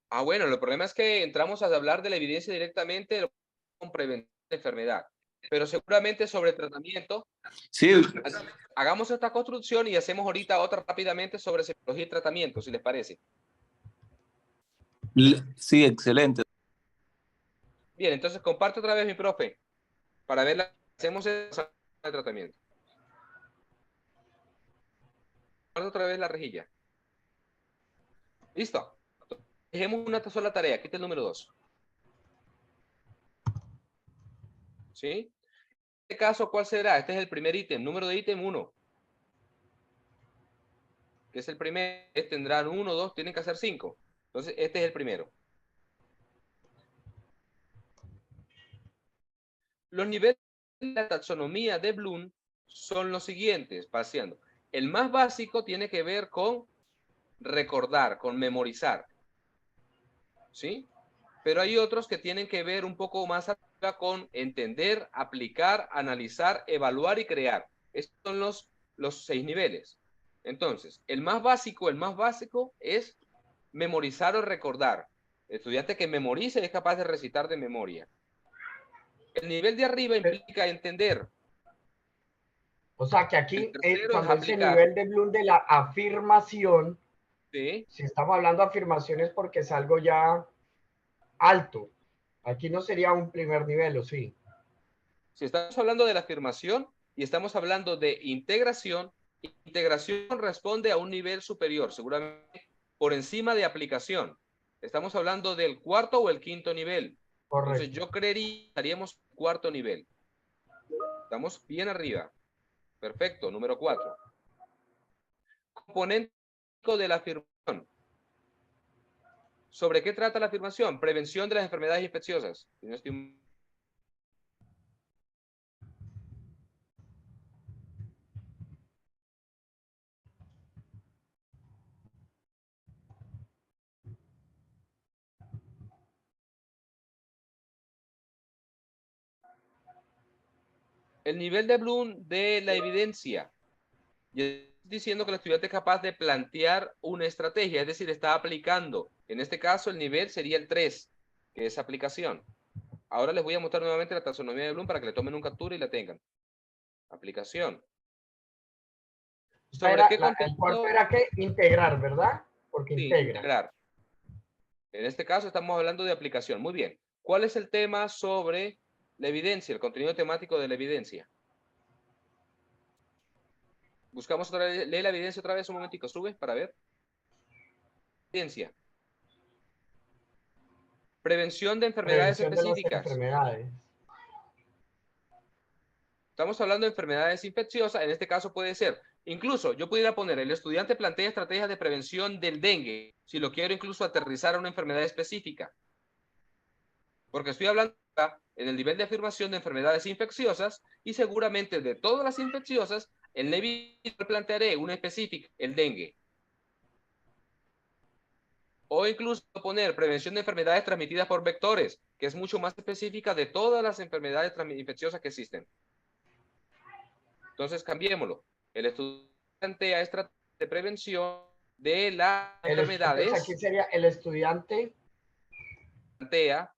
B: Ah, bueno, el problema es que entramos a hablar de la evidencia directamente con prevención de enfermedad. Pero seguramente sobre tratamiento.
D: Sí,
B: Hagamos esta construcción y hacemos ahorita otra rápidamente sobre semiología y tratamiento, si les parece.
D: sí, excelente.
B: Bien, entonces comparto otra vez mi profe para ver la hacemos el tratamiento. Comparto otra vez la rejilla. Listo. Dejemos una sola tarea. Aquí está el número 2. ¿Sí? En este caso, ¿cuál será? Este es el primer ítem, número de ítem 1. Que es el primer, tendrán 1, 2, tienen que hacer 5. Entonces, este es el primero. Los niveles de la taxonomía de Bloom son los siguientes, paseando. El más básico tiene que ver con recordar, con memorizar. ¿Sí? Pero hay otros que tienen que ver un poco más arriba con entender, aplicar, analizar, evaluar y crear. Estos son los 6 niveles. Entonces, el más básico es memorizar o recordar. El estudiante que memorice es capaz de recitar de memoria. El nivel de arriba implica entender.
C: O sea, que
B: El
C: aquí,
B: tercero es
C: cuando dice
B: aplicar.
C: nivel de Bloom de la afirmación,
B: ¿Sí?
C: si estamos hablando de afirmaciones porque es algo ya alto. Aquí no sería un primer nivel, ¿o sí?
B: Si estamos hablando de la afirmación y estamos hablando de integración, integración responde a un nivel superior, seguramente por encima de aplicación. Estamos hablando del cuarto o el quinto nivel.
C: Correcto.
B: Entonces yo creería que estaríamos en cuarto nivel. Estamos bien arriba. Perfecto, número 4. Componente de la afirmación. ¿Sobre qué trata la afirmación? Prevención de las enfermedades infecciosas. El nivel de Bloom de la evidencia. Y estoy diciendo que el estudiante es capaz de plantear una estrategia, es decir, está aplicando. En este caso, el nivel sería el 3, que es aplicación. Ahora les voy a mostrar nuevamente la taxonomía de Bloom para que le tomen un captura y la tengan. Aplicación. ¿Sobre qué
C: El cuarto
B: contenido?
C: era que integrar, ¿verdad? Porque
B: Sí,
C: integra.
B: integrar. En este caso estamos hablando de aplicación. Muy bien. ¿Cuál es el tema sobre la evidencia, el contenido temático de la evidencia? Buscamos otra vez, lee la evidencia otra vez un momentico, sube para ver. Evidencia. Prevención de enfermedades
C: Prevención de las
B: específicas.
C: enfermedades.
B: Estamos hablando de enfermedades infecciosas, en este caso puede ser, incluso yo pudiera poner, el estudiante plantea estrategias de prevención del dengue, si lo quiero incluso aterrizar a una enfermedad específica. Porque estoy hablando en el nivel de afirmación de enfermedades infecciosas y seguramente de todas las infecciosas, el Levi plantearé una específica, el dengue. O incluso poner prevención de enfermedades transmitidas por vectores, que es mucho más específica de todas las enfermedades infecciosas que existen. Entonces, cambiémoslo. El estudiante plantea estrategias de prevención de las enfermedades.
C: Entonces aquí sería el estudiante.
B: Plantea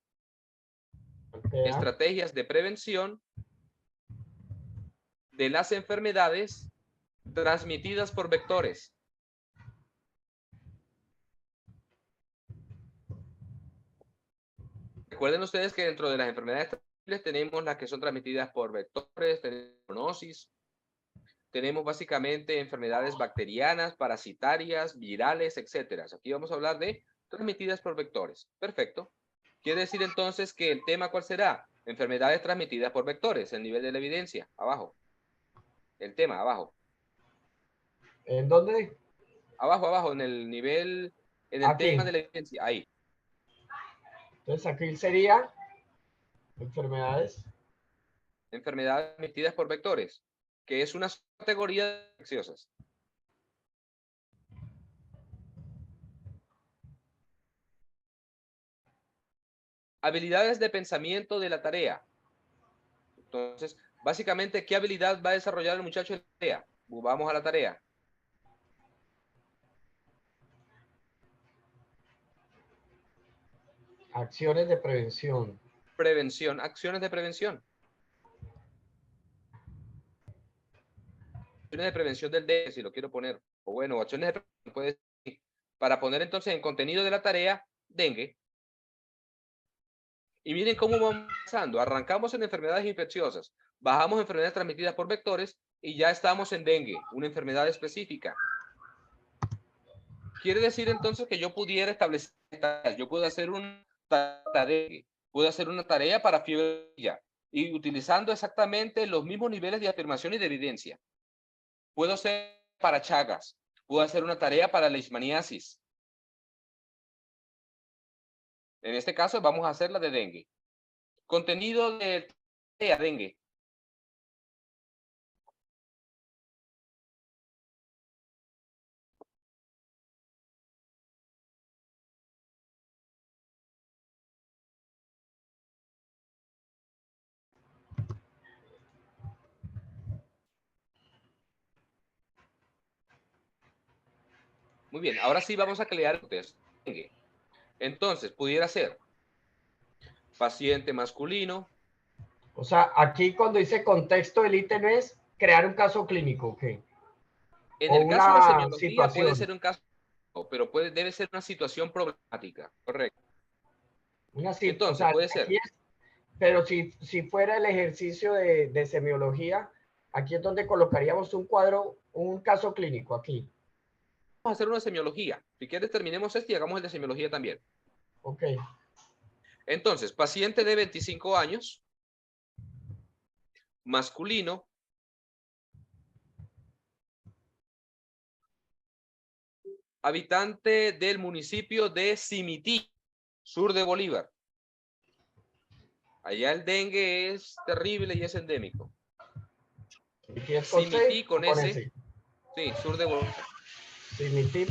B: estrategias de prevención de las enfermedades transmitidas por vectores. Recuerden ustedes que dentro de las enfermedades transmisibles tenemos las que son transmitidas por vectores, tenemos zoonosis, tenemos básicamente enfermedades bacterianas, parasitarias, virales, etc. Aquí vamos a hablar de transmitidas por vectores. Perfecto. Quiere decir entonces que el tema, ¿cuál será? Enfermedades transmitidas por vectores, el nivel de la evidencia, abajo. El tema, abajo.
C: ¿En dónde?
B: Abajo, abajo, en el nivel, en el
C: Aquí.
B: tema de la evidencia, ahí.
C: Entonces aquí sería enfermedades.
B: Enfermedades transmitidas por vectores, que es una categoría de infecciosas. Habilidades de pensamiento de la tarea. Entonces, básicamente, ¿qué habilidad va a desarrollar el muchacho en la tarea? Vamos a la tarea.
C: Acciones de prevención.
B: Prevención, acciones de prevención. Acciones de prevención del dengue, si lo quiero poner. O bueno, acciones de prevención, puede ser. Para poner entonces en contenido de la tarea, dengue. Y miren cómo vamos pasando. Arrancamos en enfermedades infecciosas, bajamos enfermedades transmitidas por vectores y ya estamos en dengue, una enfermedad específica. Quiere decir entonces que yo pudiera establecer tareas. Yo puedo hacer una tarea, puedo hacer una tarea para fiebre y utilizando exactamente los mismos niveles de afirmación y de evidencia. Puedo hacer para Chagas, puedo hacer una tarea para leishmaniasis. En este caso vamos a hacer la de dengue. Contenido de dengue. Muy bien, ahora sí vamos a crear el test. Entonces, pudiera ser paciente masculino.
C: O sea, aquí cuando dice contexto, el ítem es crear un caso clínico, ¿ok?
B: En
C: O
B: el caso de
C: una
B: semiología puede
C: situación.
B: ser un caso, pero debe ser una situación problemática, correcto. Entonces,
C: o sea,
B: puede ser.
C: aquí es, pero si fuera el ejercicio de semiología, aquí es donde colocaríamos un cuadro, un caso clínico aquí.
B: Vamos a hacer una semiología. Si quieres, terminemos este y hagamos el de semiología también.
C: Ok.
B: Entonces, paciente de 25 años, masculino, habitante del municipio de Simití, sur de Bolívar. Allá el dengue es terrible y es endémico. Simití con S. Sí, sur de Bolívar.
C: Simití,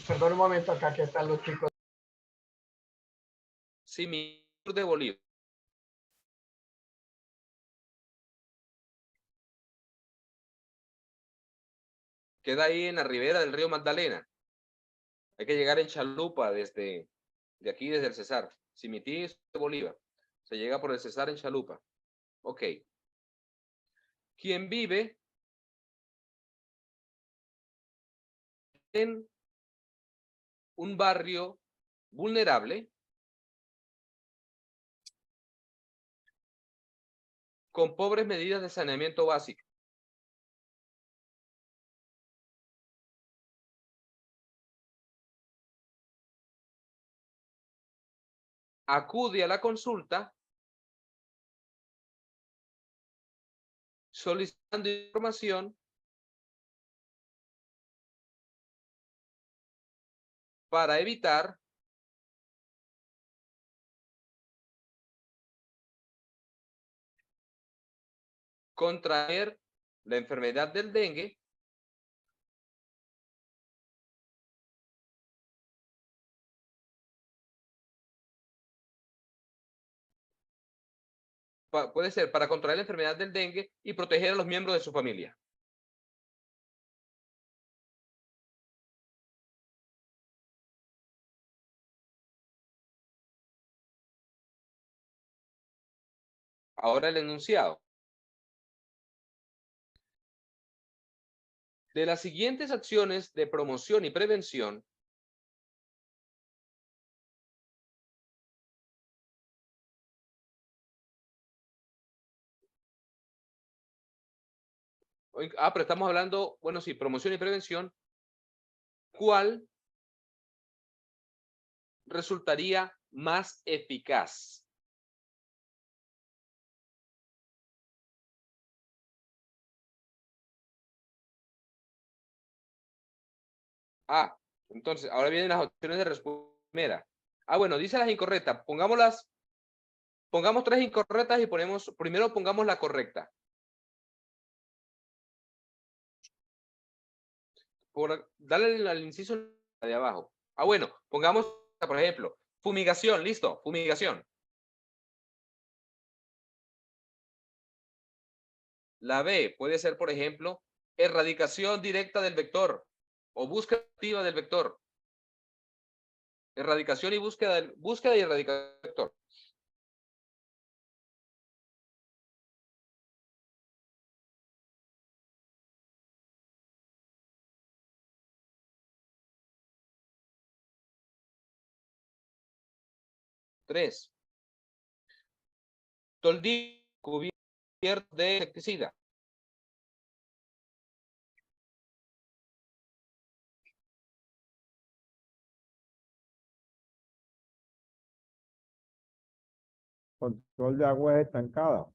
C: perdón un momento, acá que están los chicos.
B: Simití, sur de Bolívar. Queda ahí en la ribera del río Magdalena. Hay que llegar en chalupa desde aquí, desde el Cesar. Simití es de Bolívar. Se llega por el Cesar en chalupa. Ok. ¿Quién vive en un barrio vulnerable con pobres medidas de saneamiento básico? Acude a la consulta solicitando información para evitar contraer la enfermedad del dengue puede ser para contraer la enfermedad del dengue y proteger a los miembros de su familia. Ahora el enunciado. De las siguientes acciones de promoción y prevención, pero estamos hablando, bueno, sí, promoción y prevención, ¿cuál resultaría más eficaz? Entonces, ahora vienen las opciones de respuesta primera. Bueno, dice las incorrectas. Pongamos 3 incorrectas y primero pongamos la correcta. Dale al inciso de abajo. Bueno, pongamos, por ejemplo, fumigación, listo, fumigación. La B puede ser, por ejemplo, erradicación directa del vector o búsqueda activa del vector. Erradicación y búsqueda y erradicación del vector. Tres. Toldillo cubierto de insecticida.
H: Control de aguas estancadas.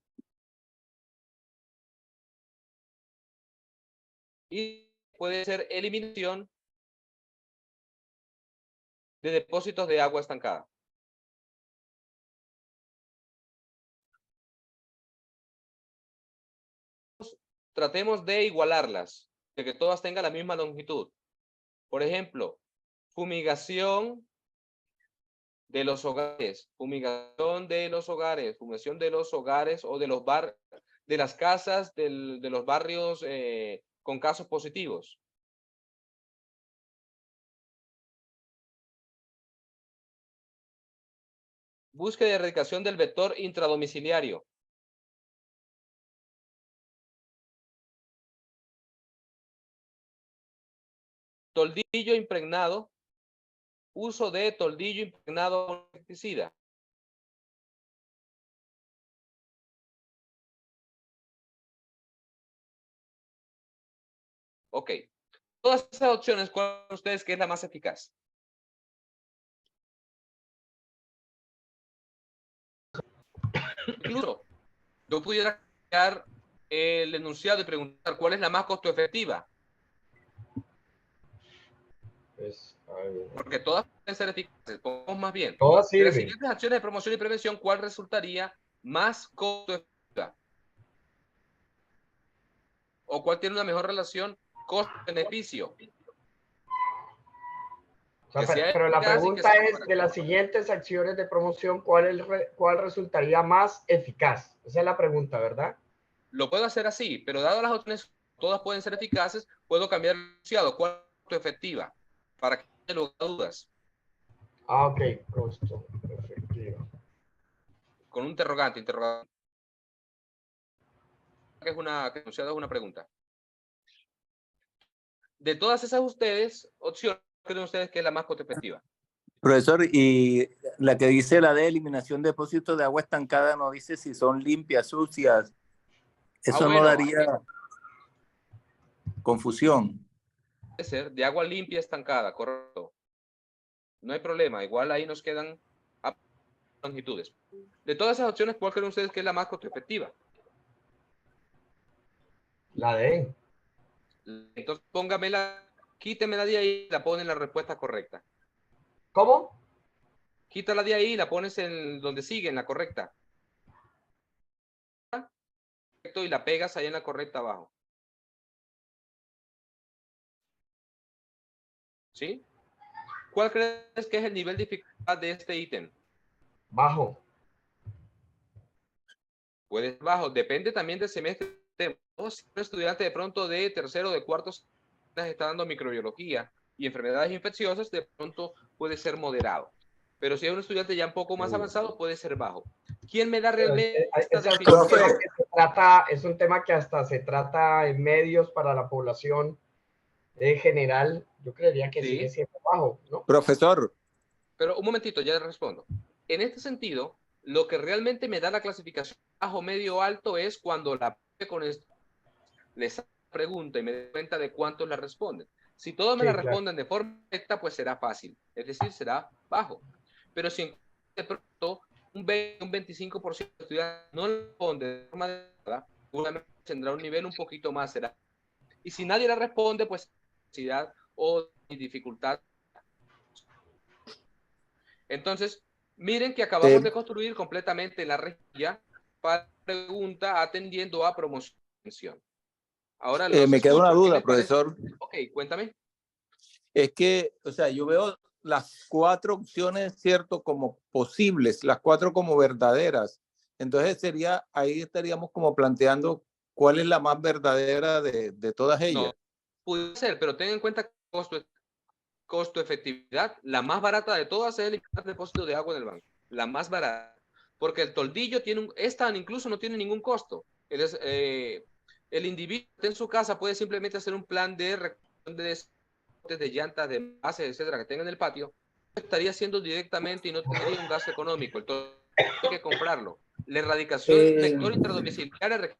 B: Y puede ser eliminación de depósitos de agua estancada. Tratemos de igualarlas, de que todas tengan la misma longitud. Por ejemplo, fumigación de los hogares, fumigación de los hogares, fumigación de los hogares o de de las casas de los barrios con casos positivos. Búsqueda y erradicación del vector intradomiciliario. Toldillo impregnado. Uso de toldillo impregnado con insecticida. Ok. Todas esas opciones, ¿cuál de ustedes que es la más eficaz? Incluso, yo pudiera crear el enunciado y preguntar cuál es la más costo efectiva. Porque todas pueden ser eficaces. Pongamos más bien.
C: Todas
B: De las
C: sirven.
B: siguientes acciones de promoción y prevención, ¿cuál resultaría más costo efectiva? ¿O cuál tiene una mejor relación costo-beneficio?
C: O sea, pero la pregunta es, de las siguientes acciones de promoción, ¿cuál resultaría más eficaz? Esa es la pregunta, ¿verdad?
B: Lo puedo hacer así, pero dado las opciones todas pueden ser eficaces, puedo cambiar el enunciado. ¿Cuál es tu efectiva? Para que no haya lugar a dudas.
C: Ah, ok, costo efectivo.
B: Con un interrogante. Que es una, que enunciado es una pregunta. De todas esas opciones, ¿creen ustedes que es la más costo efectiva?
D: Profesor, y la que dice la de eliminación de depósitos de agua estancada no dice si son limpias, sucias. Eso no
B: bueno,
D: daría confusión.
B: Puede ser de agua limpia estancada, correcto. No hay problema, igual ahí nos quedan longitudes. De todas esas opciones, ¿cuál creen ustedes que es la más costo efectiva?
C: La D.
B: Entonces póngamela, quítemela de ahí y la pone en la respuesta correcta.
C: ¿Cómo?
B: Quítala de ahí y la pones en donde sigue, en la correcta. Y la pegas ahí en la correcta abajo. ¿Sí? ¿Cuál crees que es el nivel de dificultad de este ítem?
C: Bajo.
B: Puede ser bajo, depende también del semestre. Si un estudiante de pronto de tercero o de cuarto está dando microbiología y enfermedades infecciosas, de pronto puede ser moderado. Pero si es un estudiante ya un poco más avanzado, puede ser bajo. ¿Quién me da realmente esta definición?
C: Es un tema que hasta se trata en medios para la población en general. Yo creería que sigue siendo bajo, ¿no?
D: Profesor.
B: Pero un momentito, ya respondo. En este sentido, lo que realmente me da la clasificación bajo, medio, alto es cuando la con les pregunta y me doy cuenta de cuántos la responden. Si todos me la responden de forma correcta, pues será fácil, es decir, será bajo. Pero si de pronto un 25% de estudiantes no la responde de forma adecuada, seguramente tendrá un nivel un poquito más, será. Y si nadie la responde, pues necesidad o dificultad. Entonces, miren que acabamos de construir completamente la rejilla para pregunta atendiendo a promoción. Ahora
D: me queda una duda,
B: parece?
D: profesor.
B: Ok, cuéntame.
D: Es que, o sea, yo veo las 4 opciones, ¿cierto? Como posibles, las 4 como verdaderas. Entonces ahí estaríamos como planteando cuál es la más verdadera de todas ellas.
B: No, puede ser, pero ten en cuenta costo-efectividad. La más barata de todas es eliminar depósito de agua en el banco. La más barata. Porque el toldillo incluso no tiene ningún costo. El individuo en su casa puede simplemente hacer un plan de llantas, de bases, etcétera, que tenga en el patio. Estaría haciendo directamente y no tendría un gasto económico. Entonces, hay que comprarlo. La erradicación vector intradomiciliaria requiere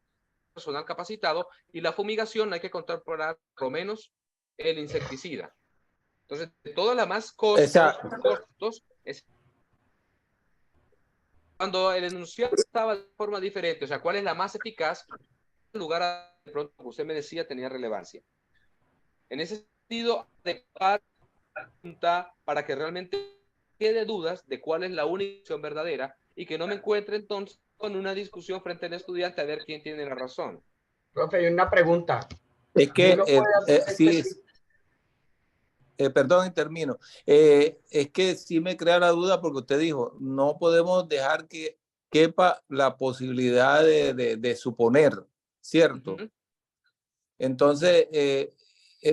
B: personal capacitado y la fumigación hay que incorporar por lo menos el insecticida. Entonces, de todas las más costos es cuando el enunciado estaba de forma diferente, o sea, ¿cuál es la más eficaz? El lugar de pronto que usted me decía tenía relevancia. En ese sentido, adecuar para que realmente quede dudas de cuál es la única opción verdadera y que no me encuentre entonces con una discusión frente al estudiante a ver quién tiene la razón.
C: Profe, hay una pregunta.
D: Es que, perdón, y termino. Es que sí me crea la duda porque usted dijo, no podemos dejar que quepa la posibilidad de suponer, ¿cierto? Entonces,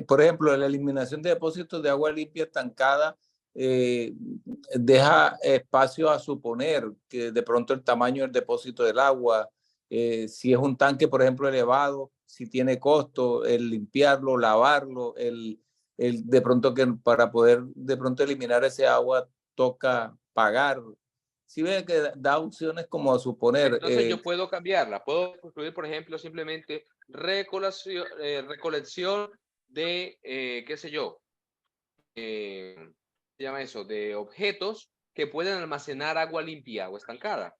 D: por ejemplo, la eliminación de depósitos de agua limpia estancada deja espacio a suponer que de pronto el tamaño del depósito del agua, si es un tanque, por ejemplo, elevado, si tiene costo, el limpiarlo, lavarlo, de pronto que para poder de pronto eliminar ese agua toca pagar. Si ve que da opciones como a suponer.
B: Entonces yo puedo cambiarla, puedo incluir, por ejemplo, simplemente recolección de, qué sé yo, se llama eso, de objetos que pueden almacenar agua limpia o estancada.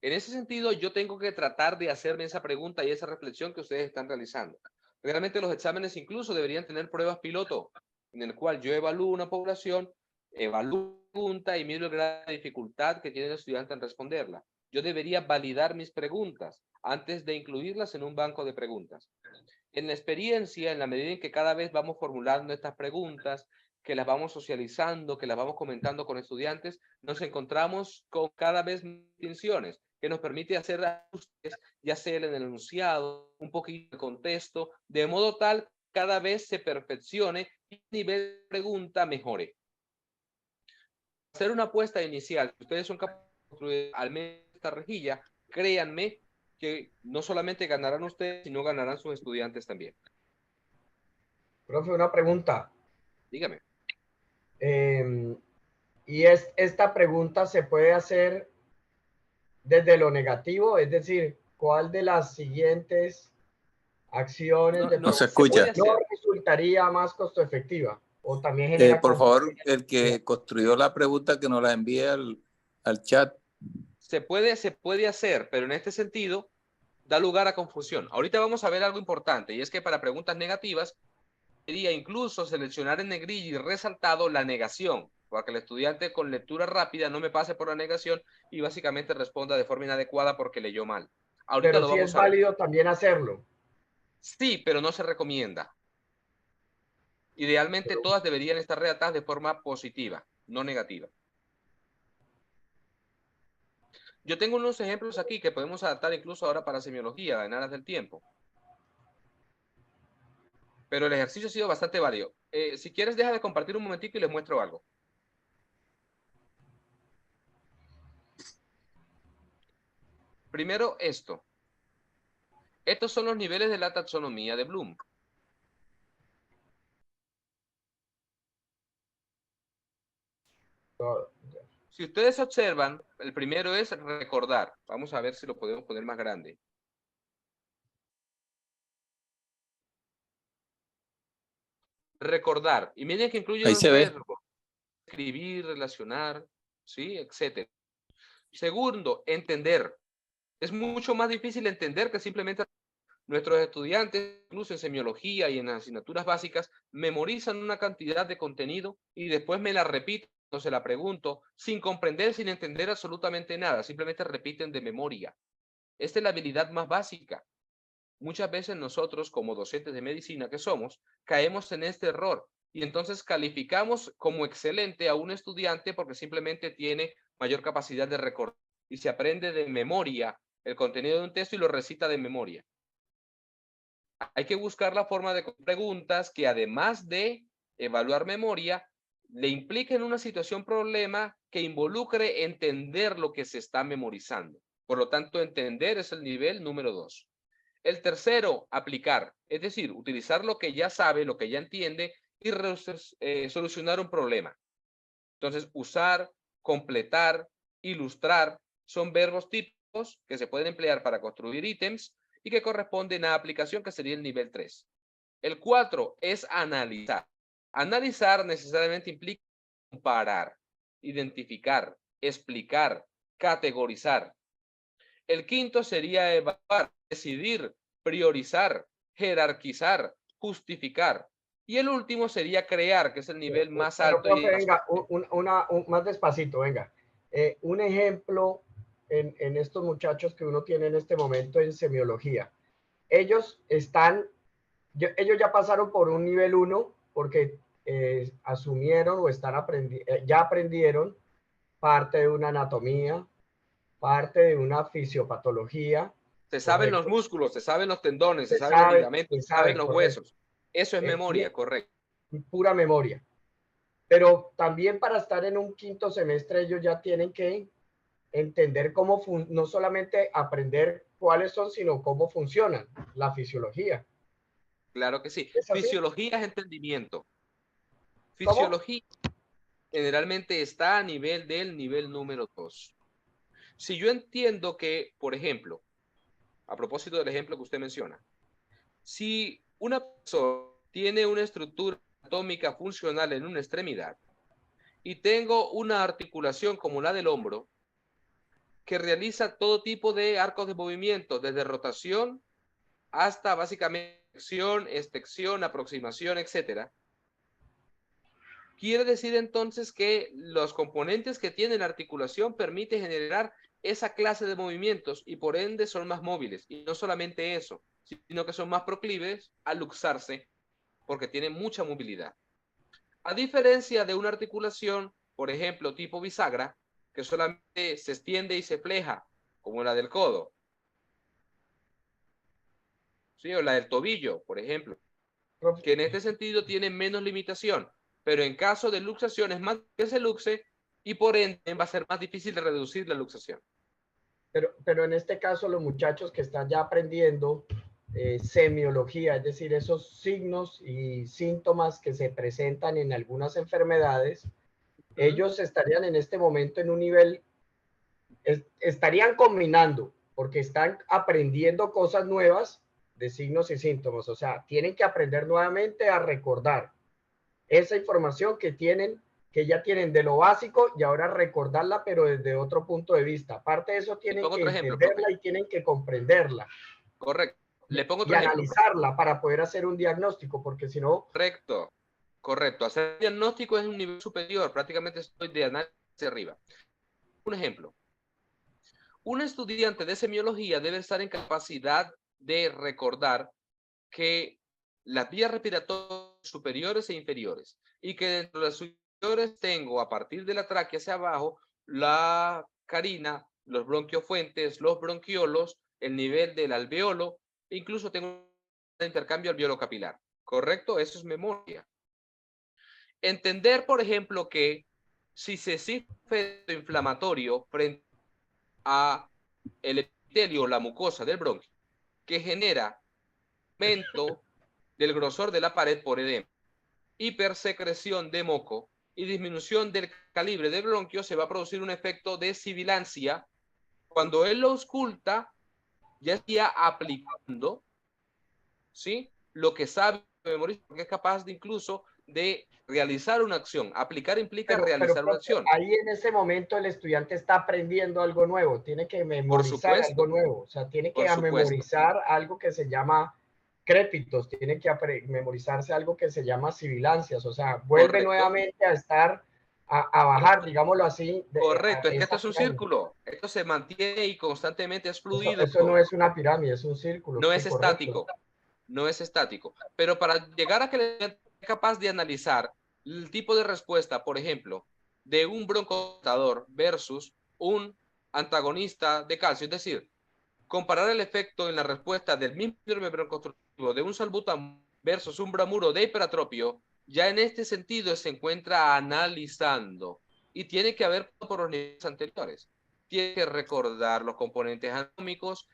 B: En ese sentido, yo tengo que tratar de hacerme esa pregunta y esa reflexión que ustedes están realizando. Realmente los exámenes incluso deberían tener pruebas piloto, en el cual yo evalúo una población, evalúo la pregunta y miro el grado de dificultad que tiene el estudiante en responderla. Yo debería validar mis preguntas antes de incluirlas en un banco de preguntas. En la experiencia, en la medida en que cada vez vamos formulando estas preguntas, que las vamos socializando, que las vamos comentando con estudiantes, nos encontramos con cada vez más distinciones. que nos permite hacer ajustes, ya sea en el enunciado, un poquito de contexto, de modo tal que cada vez se perfeccione y el nivel de pregunta mejore. Hacer una apuesta inicial, si ustedes son capaces de construir al menos esta rejilla, créanme que no solamente ganarán ustedes, sino ganarán sus estudiantes también.
C: Profe, una pregunta.
B: Dígame.
C: Y esta pregunta se puede hacer desde lo negativo, es decir, ¿cuál de las siguientes acciones
D: No se escucha.
C: no resultaría más costo efectiva? O también genera
D: por favor, el que construyó la pregunta que nos la envíe al chat.
B: Se puede hacer, pero en este sentido da lugar a confusión. Ahorita vamos a ver algo importante, y es que para preguntas negativas sería incluso seleccionar en negrilla y resaltado la negación, para que el estudiante con lectura rápida no me pase por la negación y básicamente responda de forma inadecuada porque leyó mal. Ahorita
C: pero
B: lo
C: sí
B: vamos
C: es
B: a ver.
C: válido también hacerlo.
B: Sí, pero no se recomienda. Idealmente todas deberían estar redactadas de forma positiva, no negativa. Yo tengo unos ejemplos aquí que podemos adaptar incluso ahora para semiología en aras del tiempo. Pero el ejercicio ha sido bastante válido. Si quieres, deja de compartir un momentico y les muestro algo. Primero esto. Estos son los niveles de la taxonomía de Bloom. Si ustedes observan, el primero es recordar. Vamos a ver si lo podemos poner más grande. Recordar. Y miren que incluye
D: Ahí
B: los
D: se ve.
B: verbos. Escribir, relacionar, ¿sí? Etcétera. Segundo, entender. Es mucho más difícil entender que simplemente nuestros estudiantes, incluso en semiología y en las asignaturas básicas, memorizan una cantidad de contenido y después me la repiten, o se la pregunto, sin comprender, sin entender absolutamente nada. Simplemente repiten de memoria. Esta es la habilidad más básica. Muchas veces nosotros, como docentes de medicina que somos, caemos en este error y entonces calificamos como excelente a un estudiante porque simplemente tiene mayor capacidad de recordar y se aprende de memoria el contenido de un texto y lo recita de memoria. Hay que buscar la forma de preguntas que además de evaluar memoria, le impliquen una situación problema que involucre entender lo que se está memorizando. Por lo tanto, entender es el nivel número 2. El tercero, aplicar, es decir, utilizar lo que ya sabe, lo que ya entiende y solucionar un problema. Entonces, usar, completar, ilustrar son verbos típicos que se pueden emplear para construir ítems y que corresponden a aplicación, que sería el nivel 3. El 4 es analizar. Analizar necesariamente implica comparar, identificar, explicar, categorizar. El quinto sería evaluar, decidir, priorizar, jerarquizar, justificar. Y el último sería crear, que es el nivel más alto.
C: Pero, profe, venga, más despacito, venga. Un ejemplo en estos muchachos que uno tiene en este momento en semiología. Ellos ya pasaron por un nivel 1 porque asumieron o ya aprendieron parte de una anatomía, parte de una fisiopatología.
B: Se saben los músculos, se saben los tendones, se saben los ligamentos, se saben los huesos. Eso es memoria, correcto.
C: Pura memoria. Pero también para estar en un quinto semestre ellos ya tienen que entender no solamente aprender cuáles son, sino cómo funcionan la fisiología.
B: Claro que sí.
C: ¿Es así?
B: Fisiología es entendimiento.
C: ¿Cómo?
B: Fisiología generalmente está a nivel del nivel número 2. Si yo entiendo que, por ejemplo, a propósito del ejemplo que usted menciona, si una persona tiene una estructura anatómica funcional en una extremidad y tengo una articulación como la del hombro que realiza todo tipo de arcos de movimiento, desde rotación hasta básicamente flexión, extensión, aproximación, etcétera. Quiere decir entonces que los componentes que tiene la articulación permiten generar esa clase de movimientos y por ende son más móviles. Y no solamente eso, sino que son más proclives a luxarse porque tienen mucha movilidad. A diferencia de una articulación, por ejemplo, tipo bisagra, que solamente se extiende y se fleja como la del codo. Sí, o la del tobillo, por ejemplo, que en este sentido tiene menos limitación, pero en caso de luxación es más que se luxe y por ende va a ser más difícil de reducir la luxación.
C: Pero en este caso los muchachos que están ya aprendiendo semiología, es decir, esos signos y síntomas que se presentan en algunas enfermedades, ellos estarían en este momento en un nivel, estarían combinando, porque están aprendiendo cosas nuevas de signos y síntomas, o sea, tienen que aprender nuevamente a recordar esa información que tienen, que ya tienen de lo básico y ahora recordarla, pero desde otro punto de vista. Aparte de eso, tienen que entenderla y tienen que comprenderla.
B: Correcto. Le pongo otro
C: y
B: ejemplo.
C: Analizarla para poder hacer un diagnóstico, porque si no...
B: Correcto, correcto. Hacer un diagnóstico es un nivel superior, prácticamente estoy de análisis hacia arriba. Un ejemplo. Un estudiante de semiología debe estar en capacidad de recordar que las vías respiratorias superiores e inferiores, y que dentro de las superiores tengo a partir de la tráquea hacia abajo la carina, los bronquiofuentes, los bronquiolos, el nivel del alveolo, e incluso tengo un intercambio alveolo capilar. ¿Correcto? Eso es memoria. Entender, por ejemplo, que si se existe un efecto inflamatorio frente a el epitelio o la mucosa del bronquio, que genera aumento del grosor de la pared por edema, hipersecreción de moco y disminución del calibre del bronquio, se va a producir un efecto de sibilancia. Cuando él lo ausculta, ya está aplicando, ¿sí?, lo que sabe memorizar, porque es capaz de incluso de realizar una acción. Aplicar implica realizar una acción.
C: Ahí en ese momento el estudiante está aprendiendo algo nuevo, tiene que memorizar algo nuevo, o sea, tiene que memorizar algo que se llama crépitos, tiene que memorizarse algo que se llama sibilancias, o sea, vuelve nuevamente a estar, a bajar, digámoslo así.
B: Correcto, es que esto es un círculo, esto se mantiene y constantemente es fluido.
C: Eso no es una pirámide, es un círculo.
B: No es estático, no es estático, pero para llegar a que el estudiante sea capaz de analizar el tipo de respuesta, por ejemplo, de un broncodilatador versus un antagonista de calcio, es decir, comparar el efecto en la respuesta del mismo síndrome broncoobstructivo de un salbutamol versus un bramuro de hiperatropio, ya en este sentido se encuentra analizando y tiene que haber por los niveles anteriores. Tiene que recordar los componentes anatómicos,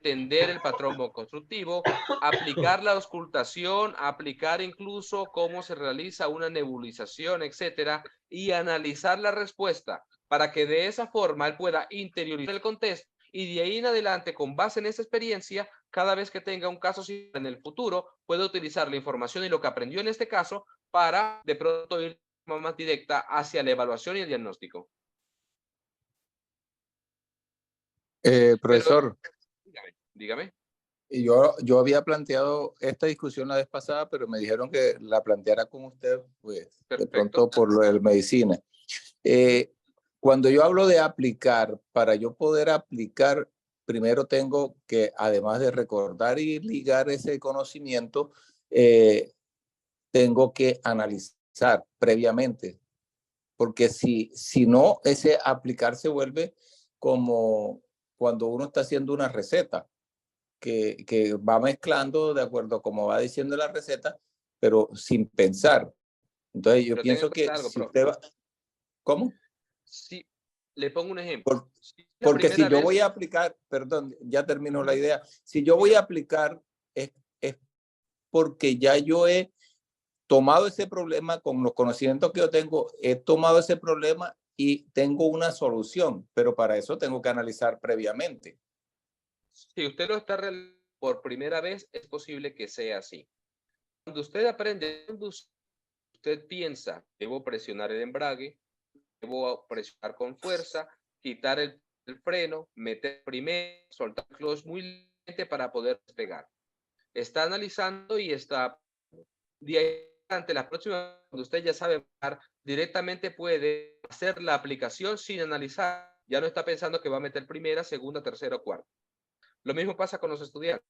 B: entender el patrón broncoconstrictivo, aplicar la auscultación, aplicar incluso cómo se realiza una nebulización, etcétera, y analizar la respuesta para que de esa forma él pueda interiorizar el contexto y de ahí en adelante, con base en esa experiencia, cada vez que tenga un caso en el futuro, puede utilizar la información y lo que aprendió en este caso para de pronto ir más directa hacia la evaluación y el diagnóstico.
D: Profesor.
B: Pero, dígame.
D: Yo había planteado esta discusión la vez pasada, pero me dijeron que la planteara con usted, pues, de pronto por lo de medicina. Cuando yo hablo de aplicar, para yo poder aplicar, primero tengo que, además de recordar y ligar ese conocimiento, tengo que analizar previamente, porque si no, ese aplicar se vuelve como cuando uno está haciendo una receta, que va mezclando de acuerdo a como va diciendo la receta, pero sin pensar. Entonces yo pienso que si usted va... ¿Cómo?
B: Sí, le pongo un ejemplo.
D: Porque si yo voy a aplicar, perdón, ya termino la idea, si yo voy a aplicar es porque ya yo he tomado ese problema con los conocimientos que yo tengo, he tomado ese problema y tengo una solución, pero para eso tengo que analizar previamente.
B: Si usted lo está realizando por primera vez, es posible que sea así. Cuando usted aprende, usted piensa, debo presionar el embrague, debo presionar con fuerza, quitar el freno, meter primero, soltar el clutch muy lentamente para poder despegar. Está analizando y está de ahí ante la próxima, cuando usted ya sabe directamente puede hacer la aplicación sin analizar. Ya no está pensando que va a meter primera, segunda, tercera o cuarta. Lo mismo pasa con los estudiantes.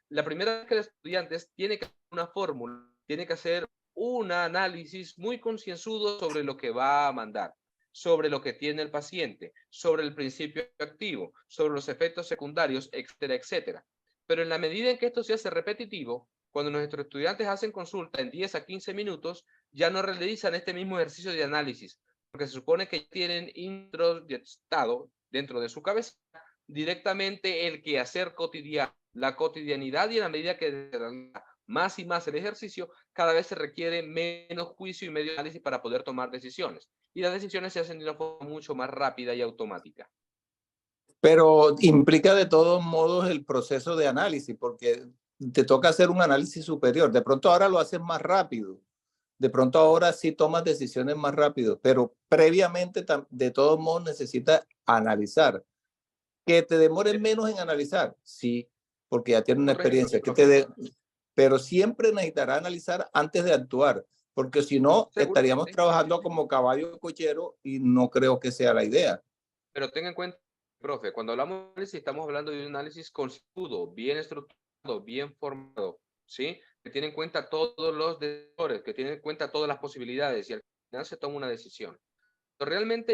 B: La primera vez que el estudiante tiene que hacer una fórmula, tiene que hacer un análisis muy concienzudo sobre lo que va a mandar. sobre lo que tiene el paciente, sobre el principio activo, sobre los efectos secundarios, etcétera, etcétera. Pero en la medida en que esto se hace repetitivo, cuando nuestros estudiantes hacen consulta en 10 a 15 minutos, ya no realizan este mismo ejercicio de análisis, porque se supone que tienen introyectado dentro de su cabeza directamente el quehacer cotidiano, la cotidianidad, y en la medida que más y más el ejercicio, cada vez se requiere menos juicio y medio análisis para poder tomar decisiones. Y las decisiones se hacen de una forma mucho más rápida y automática.
D: Pero implica de todos modos el proceso de análisis, porque te toca hacer un análisis superior. De pronto ahora lo haces más rápido. De pronto ahora sí tomas decisiones más rápido, pero previamente de todos modos necesitas analizar. Que te demores menos en analizar, sí, porque ya tienes una experiencia. Pero siempre necesitará analizar antes de actuar, porque si no, estaríamos trabajando como caballo cochero y no creo que sea la idea.
B: Pero tenga en cuenta, profe, cuando hablamos de análisis, estamos hablando de un análisis concienzudo, bien estructurado, bien formado, ¿sí? Que tiene en cuenta todos los defensores, que tiene en cuenta todas las posibilidades, y al final se toma una decisión. Pero realmente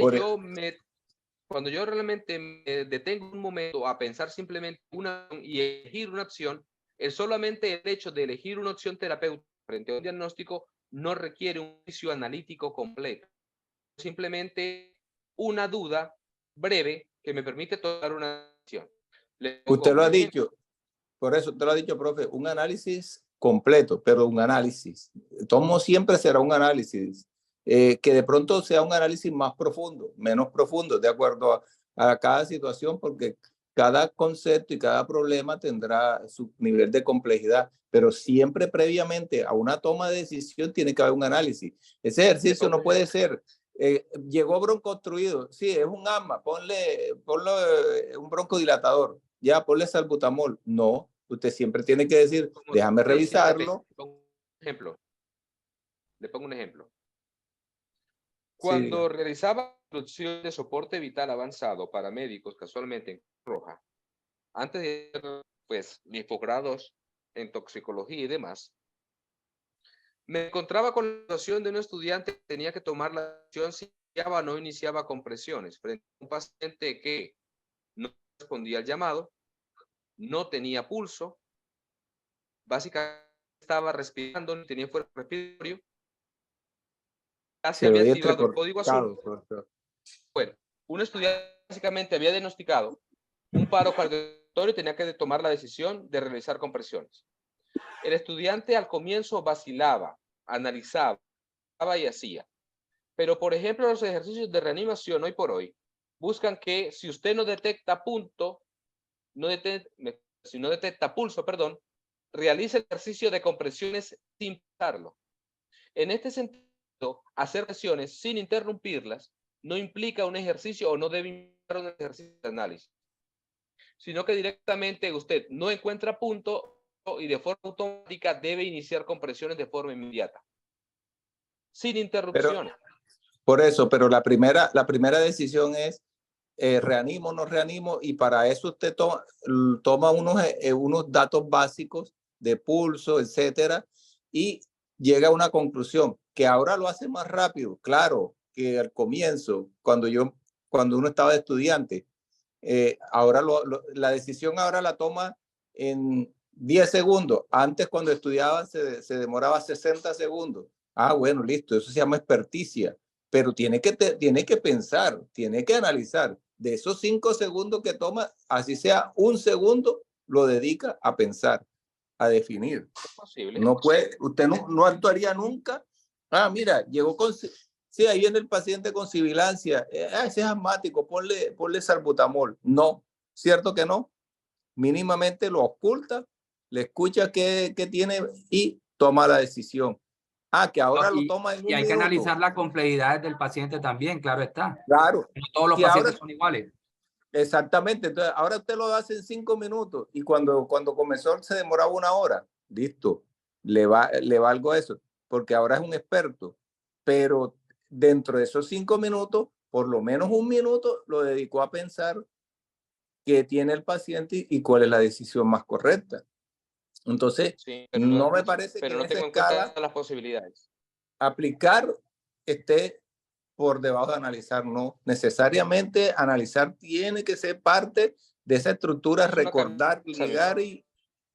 B: cuando yo realmente me detengo un momento a pensar simplemente y elegir una opción, solamente el hecho de elegir una opción terapéutica frente a un diagnóstico no requiere un juicio analítico completo. Simplemente una duda breve que me permite tomar una decisión.
D: Usted lo ha dicho, por eso usted lo ha dicho, profe, un análisis completo, pero un análisis. Tomo siempre será un análisis. Que de pronto sea un análisis más profundo, menos profundo, de acuerdo a cada situación, porque cada concepto y cada problema tendrá su nivel de complejidad, pero siempre previamente a una toma de decisión tiene que haber un análisis. Ese ejercicio no puede ser, llegó broncoobstruido, sí, es un asma, ponle un broncodilatador, ya, ponle salbutamol. No, usted siempre tiene que decir, déjame revisarlo.
B: Le pongo un ejemplo. Cuando realizaba instrucción de soporte vital avanzado para médicos, casualmente en Roja, antes de pues mis posgrados en toxicología y demás, me encontraba con la situación de un estudiante que tenía que tomar la decisión si iniciaba o no iniciaba compresiones frente a un paciente que no respondía al llamado, no tenía pulso, básicamente estaba respirando, no tenía fuerza respiratorio, se había activado el código azul. Bueno, un estudiante básicamente había diagnosticado un paro cardiorrespiratorio y tenía que tomar la decisión de realizar compresiones. El estudiante al comienzo vacilaba, analizaba y hacía. Pero, por ejemplo, los ejercicios de reanimación hoy por hoy buscan que si usted no detecta si no detecta pulso, perdón, realice el ejercicio de compresiones sin pasarlo. En este sentido, hacer presiones sin interrumpirlas no implica un ejercicio o no debe implicar un ejercicio de análisis, sino que directamente usted no encuentra punto y de forma automática debe iniciar compresiones de forma inmediata, sin interrupciones.
D: Por eso, pero la primera decisión es reanimo o no reanimo, y para eso usted toma unos datos básicos de pulso, etcétera, y llega a una conclusión que ahora lo hace más rápido, claro, que al comienzo, cuando uno estaba estudiante. Ahora la decisión ahora la toma en 10 segundos. Antes, cuando estudiaba, se demoraba 60 segundos. Ah, bueno, listo, eso se llama experticia, pero tiene que pensar, tiene que analizar. De esos 5 segundos que toma, así sea un segundo, lo dedica a pensar, a definir.
B: Es posible.
D: No puede, usted no actuaría nunca. Ah, mira, llegó con... Sí, ahí viene el paciente con sibilancia. Ese es asmático, ponle salbutamol. No, ¿cierto que no? Mínimamente lo oculta, le escucha qué tiene y toma la decisión. Ah, que ahora lo toma en un minuto.
G: Y hay que analizar la complejidad del paciente también, claro está.
D: Claro.
G: No todos los pacientes son iguales.
D: Exactamente. Entonces, ahora usted lo hace en 5 minutos y cuando comenzó se demoraba 1 hora. Listo. Le valgo eso, porque ahora es un experto. Pero dentro de esos 5 minutos, por lo menos 1 minuto lo dedicó a pensar qué tiene el paciente y cuál es la decisión más correcta. Entonces,
B: sí,
D: no me parece
B: pero
D: que
B: no tengo en cuenta las posibilidades.
D: Aplicar esté por debajo de analizar, no. Necesariamente analizar tiene que ser parte de esa estructura, recordar, ligar y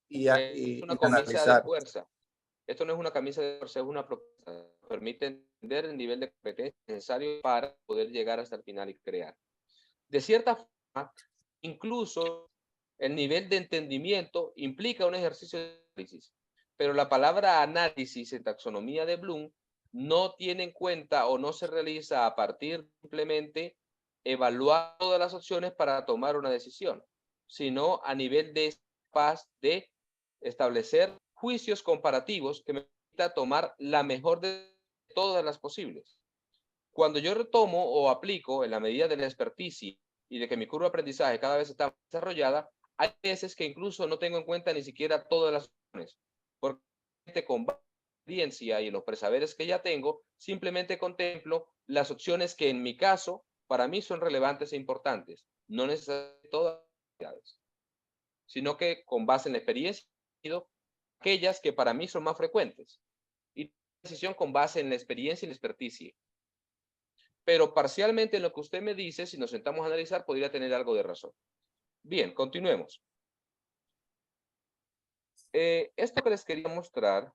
B: es una camisa de
D: analizar.
B: fuerza. Esto no es una camisa de fuerza, es una propuesta. Permite entender el nivel de competencia necesario para poder llegar hasta el final y crear. De cierta forma, incluso el nivel de entendimiento implica un ejercicio de análisis, pero la palabra análisis en taxonomía de Bloom no tiene en cuenta o no se realiza a partir de simplemente evaluar todas las opciones para tomar una decisión, sino a nivel de capaz de establecer juicios comparativos que me permita tomar la mejor de todas las posibles. Cuando yo retomo o aplico en la medida de la experticia y de que mi curva de aprendizaje cada vez está desarrollada, hay veces que incluso no tengo en cuenta ni siquiera todas las opciones, porque con experiencia y en los presaberes que ya tengo, simplemente contemplo las opciones que en mi caso para mí son relevantes e importantes, no necesariamente todas las, sino que con base en la experiencia, aquellas que para mí son más frecuentes, y decisión con base en la experiencia y la experticia. Pero parcialmente en lo que usted me dice, si nos sentamos a analizar, podría tener algo de razón. Bien, continuemos. Esto que les quería mostrar,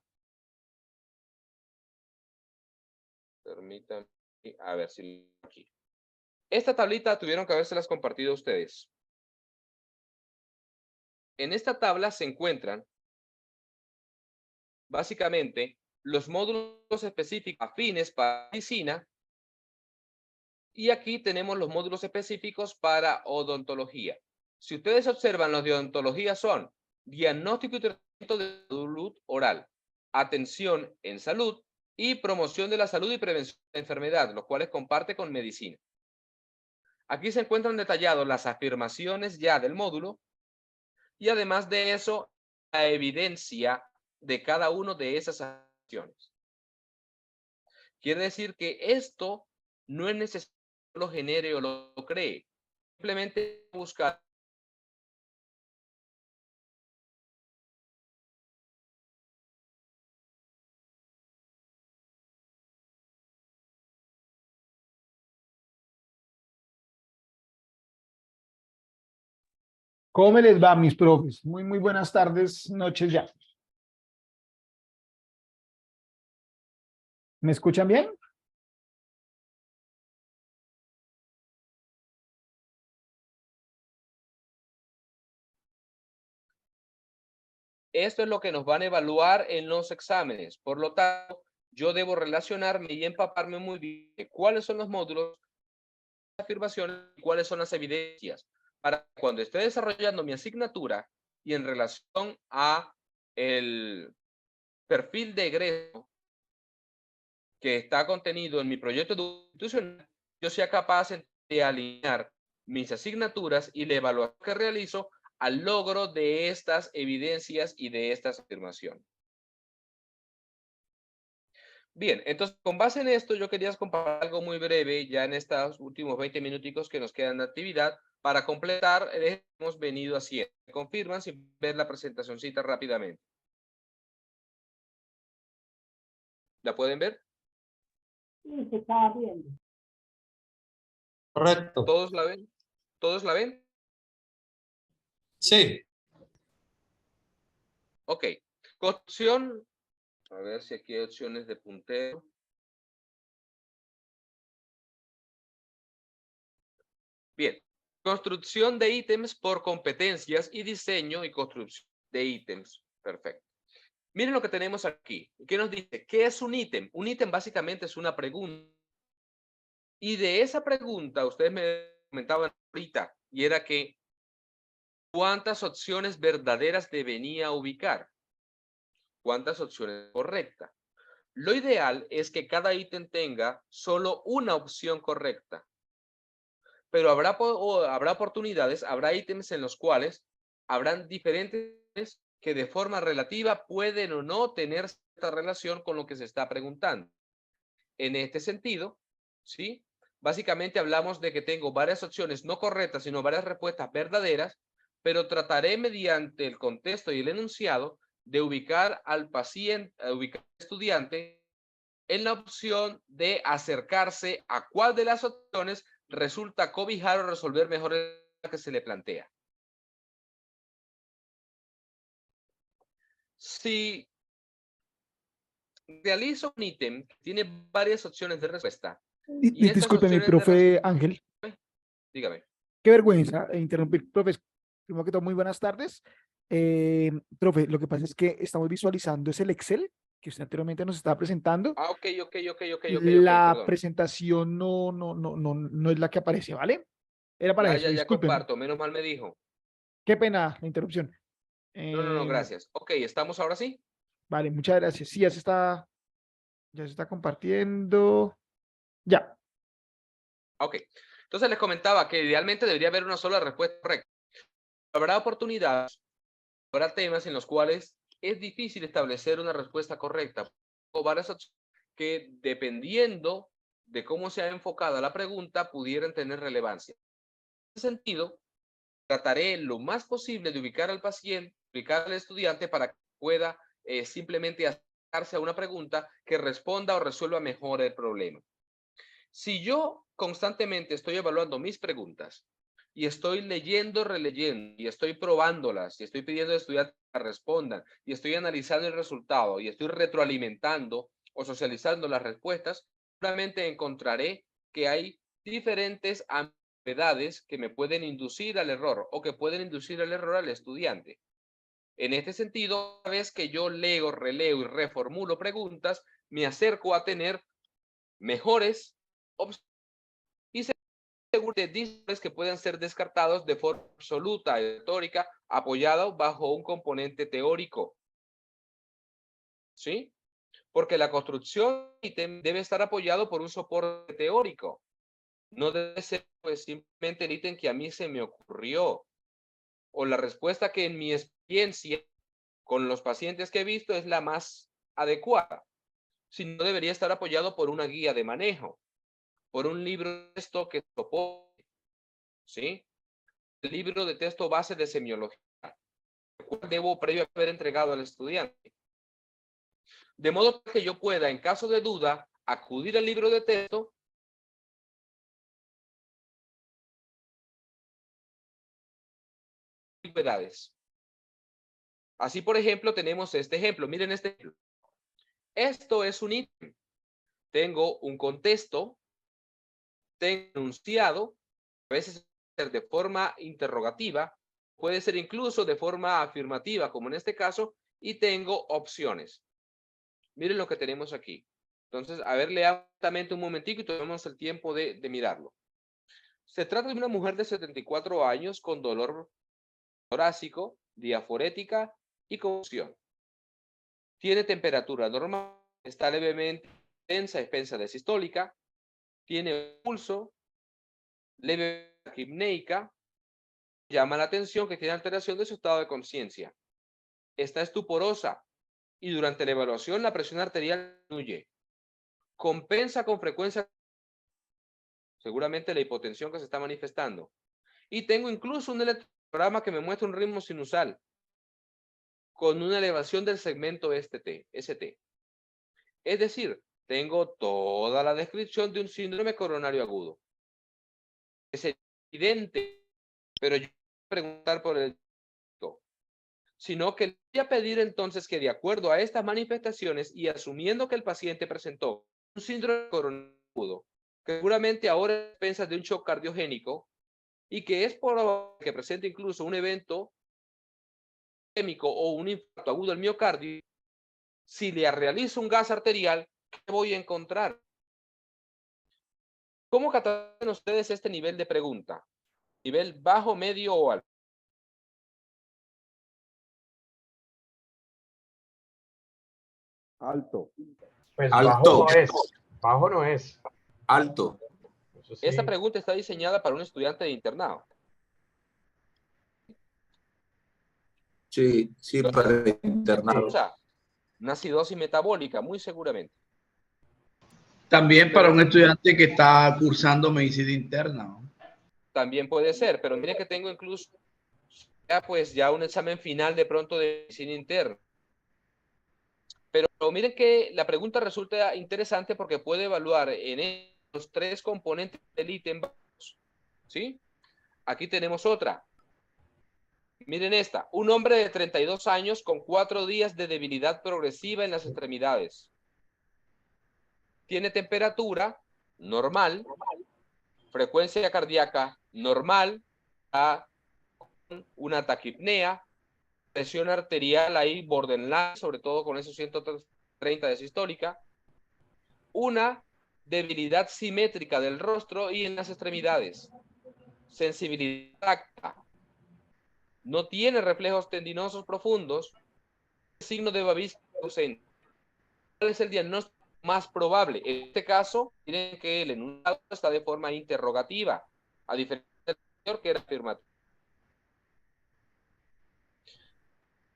B: permítanme, a ver si aquí. Esta tablita tuvieron que habérselas compartido a ustedes. En esta tabla se encuentran básicamente los módulos específicos afines para medicina, y aquí tenemos los módulos específicos para odontología. Si ustedes observan, los de odontología son diagnóstico y tratamiento de salud oral, atención en salud y promoción de la salud y prevención de enfermedad, los cuales comparte con medicina. Aquí se encuentran detalladas las afirmaciones ya del módulo y además de eso, la evidencia de cada uno de esas afirmaciones. Quiere decir que esto no es necesario que lo genere o lo cree. Simplemente buscar
I: ¿Cómo les va, mis profes? Muy buenas tardes, noches ya. ¿Me escuchan bien?
B: esto es lo que nos van a evaluar en los exámenes. Por lo tanto, yo debo relacionarme y empaparme muy bien de cuáles son los módulos, las afirmaciones y cuáles son las evidencias. Para cuando esté desarrollando mi asignatura y en relación a el perfil de egreso que está contenido en mi proyecto institucional, yo sea capaz de alinear mis asignaturas y la evaluación que realizo al logro de estas evidencias y de estas afirmaciones. Bien, entonces con base en esto yo quería compartir algo muy breve ya en estos últimos 20 minuticos que nos quedan de actividad para completar el eje que hemos venido haciendo. ¿Me confirman sin ver la presentacioncita rápidamente? ¿La pueden ver?
A: Sí, se estaba viendo.
E: Correcto.
B: ¿Todos la ven? ¿Todos la ven?
E: Sí.
B: Ok. Construcción. A ver si aquí hay opciones de puntero. Bien. Construcción de ítems por competencias y diseño y construcción de ítems. Perfecto. Miren lo que tenemos aquí. ¿Qué nos dice? ¿Qué es un ítem? Un ítem básicamente es una pregunta. Y de esa pregunta, ustedes me comentaban ahorita, y era que ¿cuántas opciones verdaderas debería ubicar? ¿Cuántas opciones correctas? Lo ideal es que cada ítem tenga solo una opción correcta. Pero habrá oportunidades, habrá ítems en los cuales habrán diferentes que de forma relativa pueden o no tener cierta relación con lo que se está preguntando. En este sentido, ¿sí? Básicamente hablamos de que tengo varias opciones no correctas, sino varias respuestas verdaderas, pero trataré mediante el contexto y el enunciado de ubicar al paciente, ubicar al estudiante en la opción de acercarse a cuál de las opciones resulta cobijar o resolver mejor el que se le plantea. Si realizo un ítem que tiene varias opciones de respuesta, y estas
I: Discúlpeme,
B: opciones de
I: profe Ángel.
B: dígame.
I: Qué vergüenza interrumpir. Profe, primero que todo, muy buenas tardes. Profe, lo que pasa es que estamos visualizando es el Excel que usted anteriormente nos estaba presentando.
B: Ah, ok.
I: La
B: Perdón.
I: presentación no es la que aparece, ¿vale? Era para eso,
B: Ya
I: discúlpeme.
B: comparto, menos mal me dijo.
I: Qué pena la interrupción.
B: No, gracias. Ok, ¿estamos ahora sí?
I: Vale, muchas gracias. Sí, ya se está compartiendo. Ya.
B: Ok. Entonces les comentaba que idealmente debería haber una sola respuesta correcta. Habrá oportunidades, habrá temas en los cuales es difícil establecer una respuesta correcta o varias opciones que, dependiendo de cómo sea enfocada la pregunta, pudieran tener relevancia. En ese sentido, trataré lo más posible de ubicar al paciente, ubicar al estudiante para que pueda simplemente acercarse a una pregunta que responda o resuelva mejor el problema. Si yo constantemente estoy evaluando mis preguntas y estoy leyendo, releyendo, y estoy probándolas, y estoy pidiendo a estudiantes que respondan, y estoy analizando el resultado, y estoy retroalimentando o socializando las respuestas, seguramente encontraré que hay diferentes ambigüedades que me pueden inducir al error o que pueden inducir al error al estudiante. En este sentido, cada vez que yo leo, releo y reformulo preguntas, me acerco a tener mejores opciones y seguro de discos que pueden ser descartados de forma absoluta y retórica, apoyado bajo un componente teórico. ¿Sí? Porque la construcción debe estar apoyado por un soporte teórico. No debe ser pues simplemente el ítem que a mí se me ocurrió o la respuesta que en mi experiencia con los pacientes que he visto es la más adecuada, sino debería estar apoyado por una guía de manejo, por un libro de texto que soporte, ¿sí? El libro de texto base de semiología, el cual debo previo haber entregado al estudiante. De modo que yo pueda, en caso de duda, acudir al libro de texto y novedades. Así, por ejemplo, tenemos este ejemplo. Miren este ejemplo. Esto es un ítem. Tengo un contexto, tengo enunciado, a veces de forma interrogativa, puede ser incluso de forma afirmativa, como en este caso, y tengo opciones. Miren lo que tenemos aquí. Entonces, a ver, leamos un momentico y tomemos el tiempo de mirarlo. Se trata de una mujer de 74 años con dolor torácico, diaforética y confusión. Tiene temperatura normal, está levemente tensa, expensa de sistólica, tiene pulso, leve apneica, llama la atención que tiene alteración de su estado de conciencia. Está estuporosa y durante la evaluación la presión arterial disminuye. Compensa con frecuencia seguramente la hipotensión que se está manifestando. Y tengo incluso un electrocardiograma que me muestra un ritmo sinusal con una elevación del segmento ST. Es decir, tengo toda la descripción de un síndrome coronario agudo. Es evidente, pero yo no voy a preguntar por el diagnóstico, sino que le voy a pedir entonces que de acuerdo a estas manifestaciones y asumiendo que el paciente presentó un síndrome coronario agudo, que seguramente ahora expensas de un shock cardiogénico y que es probable que presente incluso un evento isquémico o un infarto agudo del miocardio, si le realizo un gas arterial, ¿qué voy a encontrar? ¿Cómo catalogan ustedes este nivel de pregunta? ¿Nivel bajo, medio o alto?
H: Alto.
C: Pues
D: Alto.
C: bajo no es.
D: Alto.
C: Eso sí.
B: Esta pregunta está diseñada para un estudiante de internado.
D: Sí, para internado.
B: O sea, una acidosis metabólica, muy seguramente.
J: También para un estudiante que está cursando medicina interna, ¿no?
B: También puede ser, pero miren que tengo incluso ya un examen final de pronto de medicina interna. Pero Pero miren que la pregunta resulta interesante porque puede evaluar en los 3 componentes del ítem, ¿sí? Aquí tenemos otra. Miren esta. Un hombre de 32 años con 4 días de debilidad progresiva en las extremidades. Tiene temperatura normal, frecuencia cardíaca normal, una taquipnea, presión arterial ahí borderline, sobre todo con esos 130 de sistólica, una debilidad simétrica del rostro y en las extremidades, sensibilidad táctil, no tiene reflejos tendinosos profundos, signo de Babinski ausente. ¿Cuál es el diagnóstico más probable? En este caso, miren que el enunciado está de forma interrogativa, a diferencia del anterior que era afirmativo.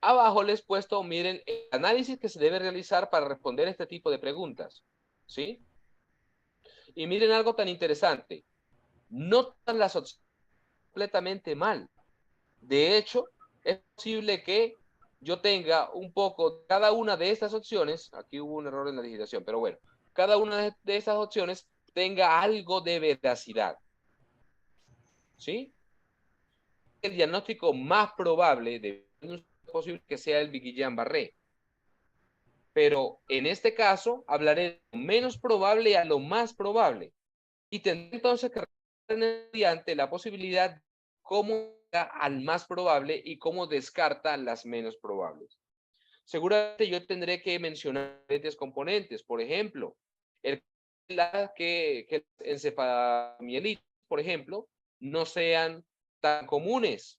B: Abajo les he puesto, miren, el análisis que se debe realizar para responder este tipo de preguntas, ¿sí? Y miren algo tan interesante. No todas las opciones completamente mal. De hecho, es posible que yo tenga un poco, cada una de estas opciones, aquí hubo un error en la digitación, pero bueno, cada una de estas opciones tenga algo de veracidad, ¿sí? El diagnóstico más probable de posible que sea el Guillain-Barré. Pero en este caso hablaré de lo menos probable a lo más probable. Y tendré entonces que mediante la posibilidad de cómo da al más probable y cómo descarta las menos probables. Seguramente yo tendré que mencionar diferentes componentes. Por ejemplo, que encefalomielitis, por ejemplo, no sean tan comunes.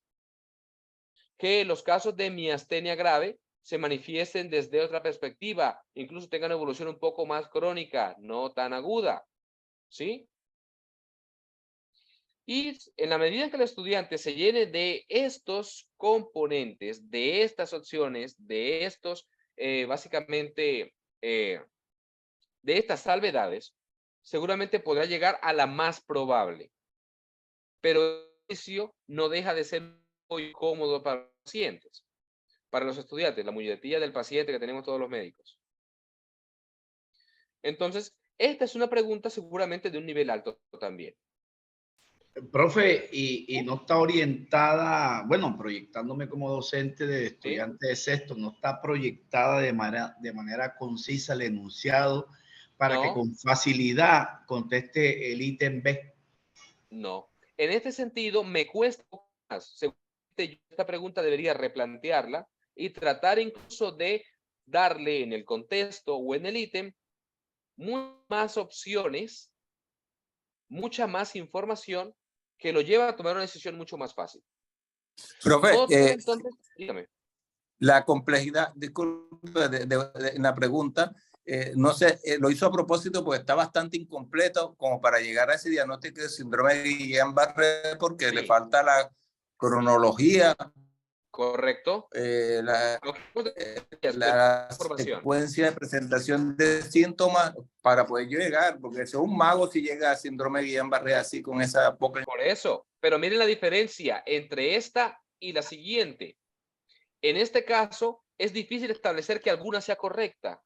B: Que los casos de miastenia grave se manifiesten desde otra perspectiva, incluso tengan evolución un poco más crónica, no tan aguda, ¿sí? Y en la medida en que el estudiante se llene de estos componentes, de estas opciones, de estos, básicamente, de estas salvedades, seguramente podrá llegar a la más probable. Pero el ejercicio no deja de ser muy cómodo para los pacientes, para los estudiantes, la muletilla del paciente que tenemos todos los médicos. Entonces, esta es una pregunta seguramente de un nivel alto también.
J: Profe, y no está orientada, bueno, proyectándome como docente de estudiante de sexto, no está proyectada de manera concisa el enunciado para que con facilidad conteste el ítem B.
B: No. En este sentido, me cuesta más. Seguramente yo esta pregunta debería replantearla y tratar incluso de darle en el contexto o en el ítem muchas más opciones, mucha más información que lo lleva a tomar una decisión mucho más fácil.
D: Profe,
B: entonces, dígame.
D: La complejidad, disculpe, de la pregunta, no sé, lo hizo a propósito porque está bastante incompleto como para llegar a ese diagnóstico de síndrome de Guillain-Barré porque le falta la cronología.
B: Correcto.
D: La secuencia de presentación de síntomas para poder llegar, porque es un mago si llega a síndrome de Guillain-Barré así con esa poca.
B: Por eso, pero miren la diferencia entre esta y la siguiente. En este caso, es difícil establecer que alguna sea correcta.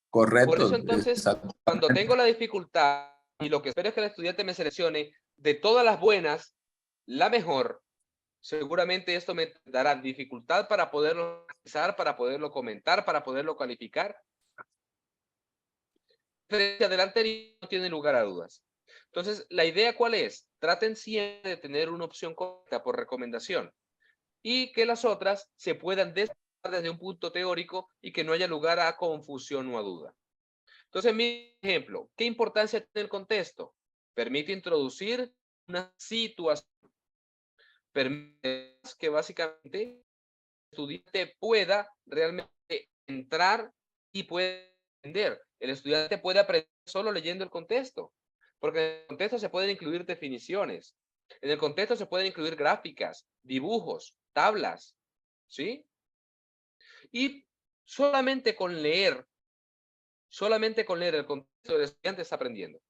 D: Correcto.
B: Por eso entonces, cuando tengo la dificultad y lo que espero es que el estudiante me seleccione de todas las buenas, la mejor, seguramente esto me dará dificultad para poderlo analizar, para poderlo comentar, para poderlo calificar. Del anterior no tiene lugar a dudas. Entonces, ¿la idea cuál es? Traten siempre de tener una opción correcta por recomendación y que las otras se puedan desarrollar desde un punto teórico y que no haya lugar a confusión o a duda. Entonces, mi ejemplo, ¿qué importancia tiene el contexto? Permite introducir una situación. Permite que básicamente el estudiante pueda realmente entrar y pueda entender. El estudiante puede aprender solo leyendo el contexto, porque en el contexto se pueden incluir definiciones, en el contexto se pueden incluir gráficas, dibujos, tablas, ¿sí? Y solamente con leer el contexto del estudiante está aprendiendo.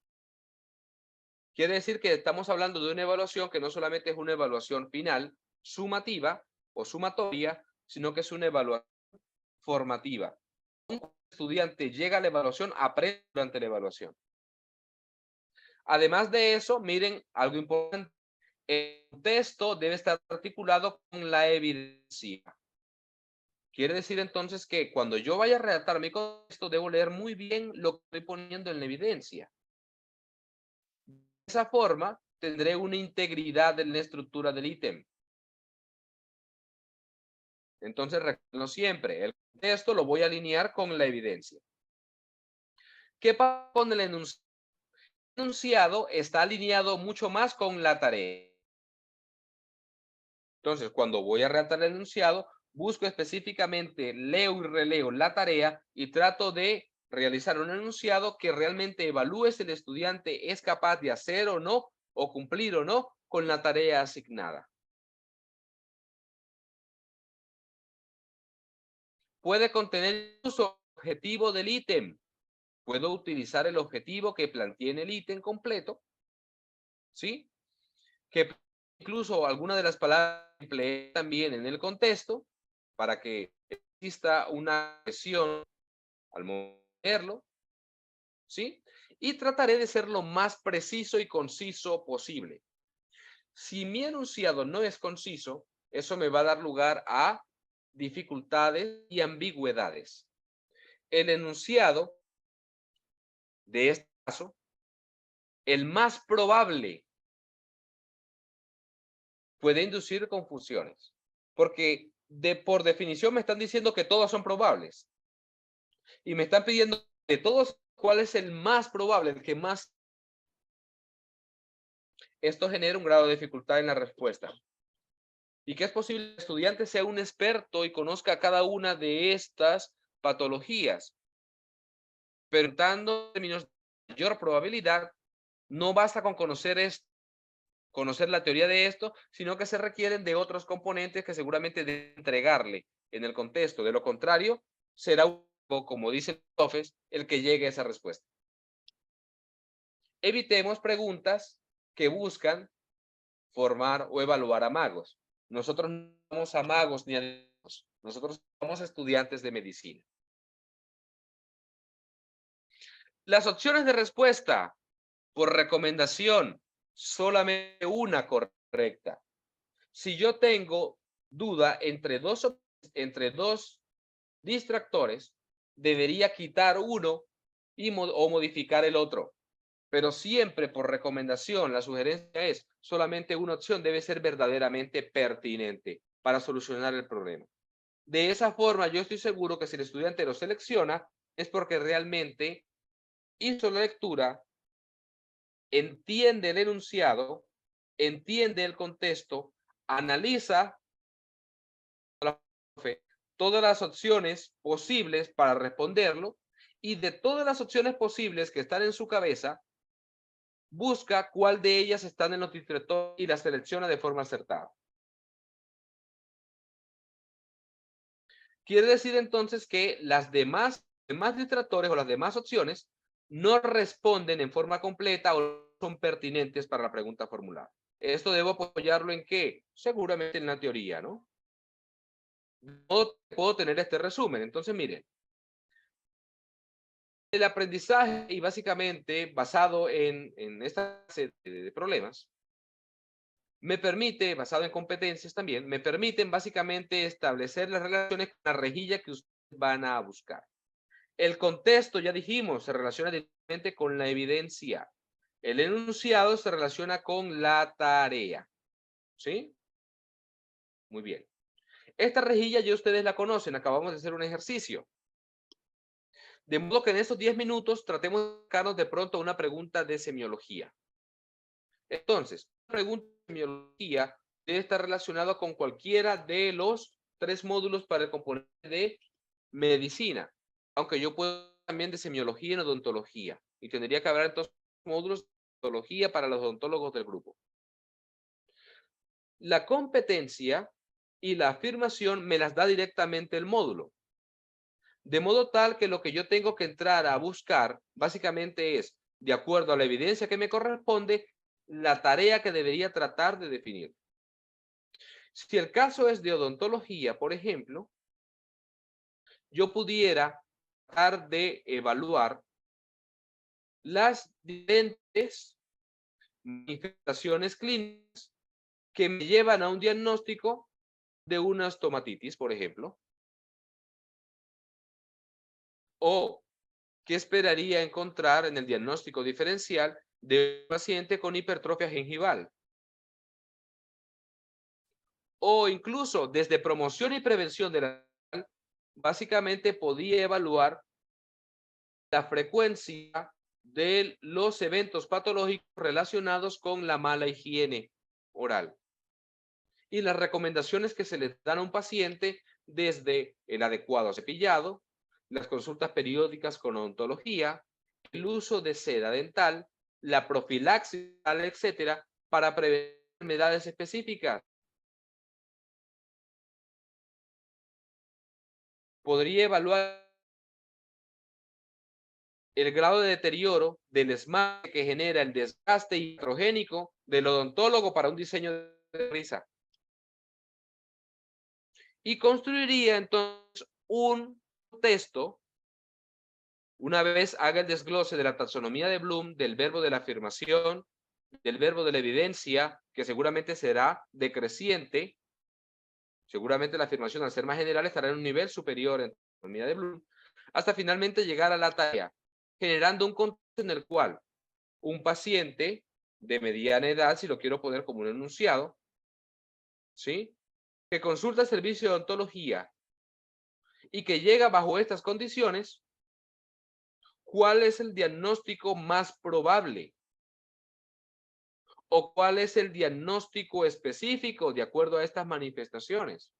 B: Quiere decir que estamos hablando de una evaluación que no solamente es una evaluación final, sumativa o sumatoria, sino que es una evaluación formativa. un estudiante llega a la evaluación, aprende durante la evaluación. Además de eso, miren algo importante. El texto debe estar articulado con la evidencia. Quiere decir entonces que cuando yo vaya a redactar mi contexto, debo leer muy bien lo que estoy poniendo en la evidencia. De esa forma, tendré una integridad en la estructura del ítem. Entonces, recuerdo siempre, el contexto lo voy a alinear con la evidencia. ¿Qué pasa con el enunciado? El enunciado está alineado mucho más con la tarea. Entonces, cuando voy a redactar el enunciado, busco específicamente, leo y releo la tarea y trato de realizar un enunciado que realmente evalúe si el estudiante es capaz de hacer o no, o cumplir o no con la tarea asignada. Puede contener el uso objetivo del ítem. Puedo utilizar el objetivo que planteé en el ítem completo, ¿sí? Que incluso alguna de las palabras que empleé también en el contexto para que exista una presión al moverlo, ¿sí? Y trataré de ser lo más preciso y conciso posible. Si mi enunciado no es conciso, eso me va a dar lugar a dificultades y ambigüedades. El enunciado de este caso, el más probable, puede inducir confusiones, porque por definición me están diciendo que todos son probables y me están pidiendo de todos cuál es el más probable, el que más. Esto genera un grado de dificultad en la respuesta. Y que es posible que el estudiante sea un experto y conozca cada una de estas patologías, pero en términos de mayor probabilidad, no basta con conocer la teoría de esto, sino que se requieren de otros componentes que seguramente deben entregarle en el contexto. De lo contrario, será, como dicen los profes, el que llegue a esa respuesta. Evitemos preguntas que buscan formar o evaluar a magos. Nosotros no somos a magos ni a magos. Nosotros somos estudiantes de medicina. Las opciones de respuesta por recomendación, solamente una correcta. Si yo tengo duda entre dos distractores, debería quitar uno o modificar el otro. Pero siempre por recomendación, la sugerencia es solamente una opción debe ser verdaderamente pertinente para solucionar el problema. De esa forma, yo estoy seguro que si el estudiante lo selecciona, es porque realmente hizo la lectura, entiende el enunciado, entiende el contexto, analiza todas las opciones posibles para responderlo y de todas las opciones posibles que están en su cabeza, busca cuál de ellas están en los distractores y las selecciona de forma acertada. Quiere decir entonces que las demás distractores o las demás opciones no responden en forma completa o no son pertinentes para la pregunta formulada. Esto debo apoyarlo en qué? Seguramente en la teoría, ¿no? No puedo tener este resumen. Entonces, miren. El aprendizaje, y básicamente basado en esta serie de problemas, me permite, basado en competencias también, me permiten básicamente establecer las relaciones con la rejilla que ustedes van a buscar. El contexto, ya dijimos, se relaciona directamente con la evidencia. El enunciado se relaciona con la tarea. ¿Sí? Muy bien. Esta rejilla ya ustedes la conocen, acabamos de hacer un ejercicio. De modo que en estos 10 minutos tratemos de sacarnos de pronto una pregunta de semiología. Entonces, la pregunta de semiología debe estar relacionada con cualquiera de los 3 módulos para el componente de medicina, aunque yo puedo también de semiología y odontología, y tendría que haber entonces módulos de odontología para los odontólogos del grupo. La competencia y la afirmación me las da directamente el módulo. De modo tal que lo que yo tengo que entrar a buscar básicamente es, de acuerdo a la evidencia que me corresponde, la tarea que debería tratar de definir. Si el caso es de odontología, por ejemplo, yo pudiera tratar de evaluar las diferentes manifestaciones clínicas que me llevan a un diagnóstico de una estomatitis, por ejemplo. O qué esperaría encontrar en el diagnóstico diferencial de un paciente con hipertrofia gingival. O incluso desde promoción y prevención de la básicamente podía evaluar la frecuencia de los eventos patológicos relacionados con la mala higiene oral y las recomendaciones que se le dan a un paciente desde el adecuado cepillado, las consultas periódicas con odontología, el uso de seda dental, la profilaxis, etcétera, para prevenir enfermedades específicas. Podría evaluar el grado de deterioro del esmalte que genera el desgaste iatrogénico del odontólogo para un diseño de risa. Y construiría entonces un texto, una vez haga el desglose de la taxonomía de Bloom, del verbo de la afirmación, del verbo de la evidencia, que seguramente será decreciente. Seguramente la afirmación, al ser más general, estará en un nivel superior en la taxonomía de Bloom, hasta finalmente llegar a la tarea, generando un contexto en el cual un paciente de mediana edad, si lo quiero poner como un enunciado, ¿sí?, que consulta el servicio de odontología y que llega bajo estas condiciones, ¿cuál es el diagnóstico más probable? ¿O cuál es el diagnóstico específico de acuerdo a estas manifestaciones?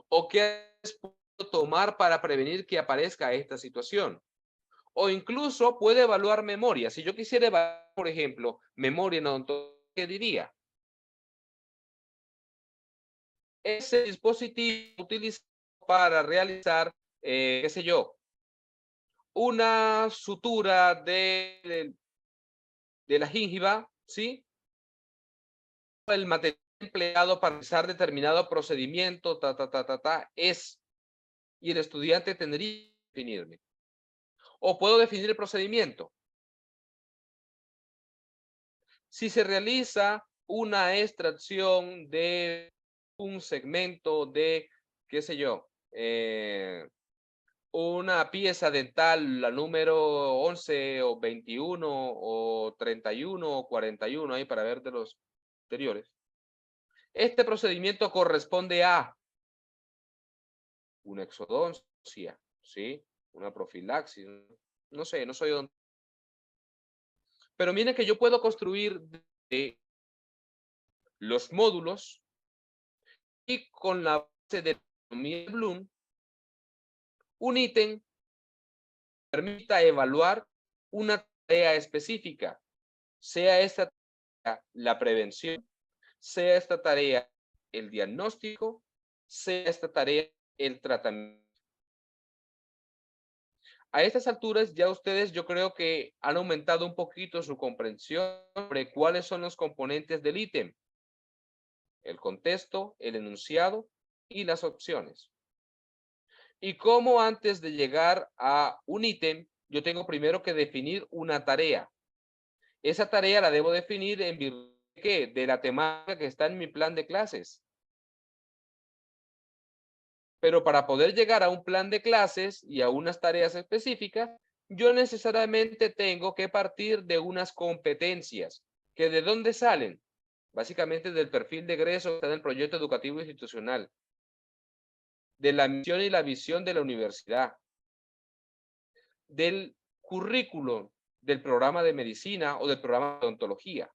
B: ¿O qué puedo tomar para prevenir que aparezca esta situación? O incluso puede evaluar memoria. Si yo quisiera evaluar, por ejemplo, memoria en odontología, ¿qué diría? Ese dispositivo utilizado para realizar, qué sé yo, una sutura de la gingiva, ¿sí? El material empleado para realizar determinado procedimiento, es, y el estudiante tendría que definirme. O puedo definir el procedimiento. Si se realiza una extracción de un segmento de, qué sé yo, una pieza dental, la número 11 o 21 o 31 o 41, ahí para ver de los anteriores. Este procedimiento corresponde a una exodoncia, ¿sí? Una profilaxis, no sé, no soy odontólogo. Pero miren que yo puedo construir de los módulos y con la base de Bloom un ítem que permita evaluar una tarea específica, sea esta tarea la prevención, sea esta tarea el diagnóstico, sea esta tarea el tratamiento. A estas alturas ya ustedes, yo creo que han aumentado un poquito su comprensión sobre cuáles son los componentes del ítem: el contexto, el enunciado y las opciones. Y cómo antes de llegar a un ítem, yo tengo primero que definir una tarea. Esa tarea la debo definir en virtud de ¿qué? De la temática que está en mi plan de clases. Pero para poder llegar a un plan de clases y a unas tareas específicas, yo necesariamente tengo que partir de unas competencias. ¿Que de dónde salen? Básicamente del perfil de egreso que está en el proyecto educativo institucional, de la misión y la visión de la universidad, del currículo del programa de medicina o del programa de odontología.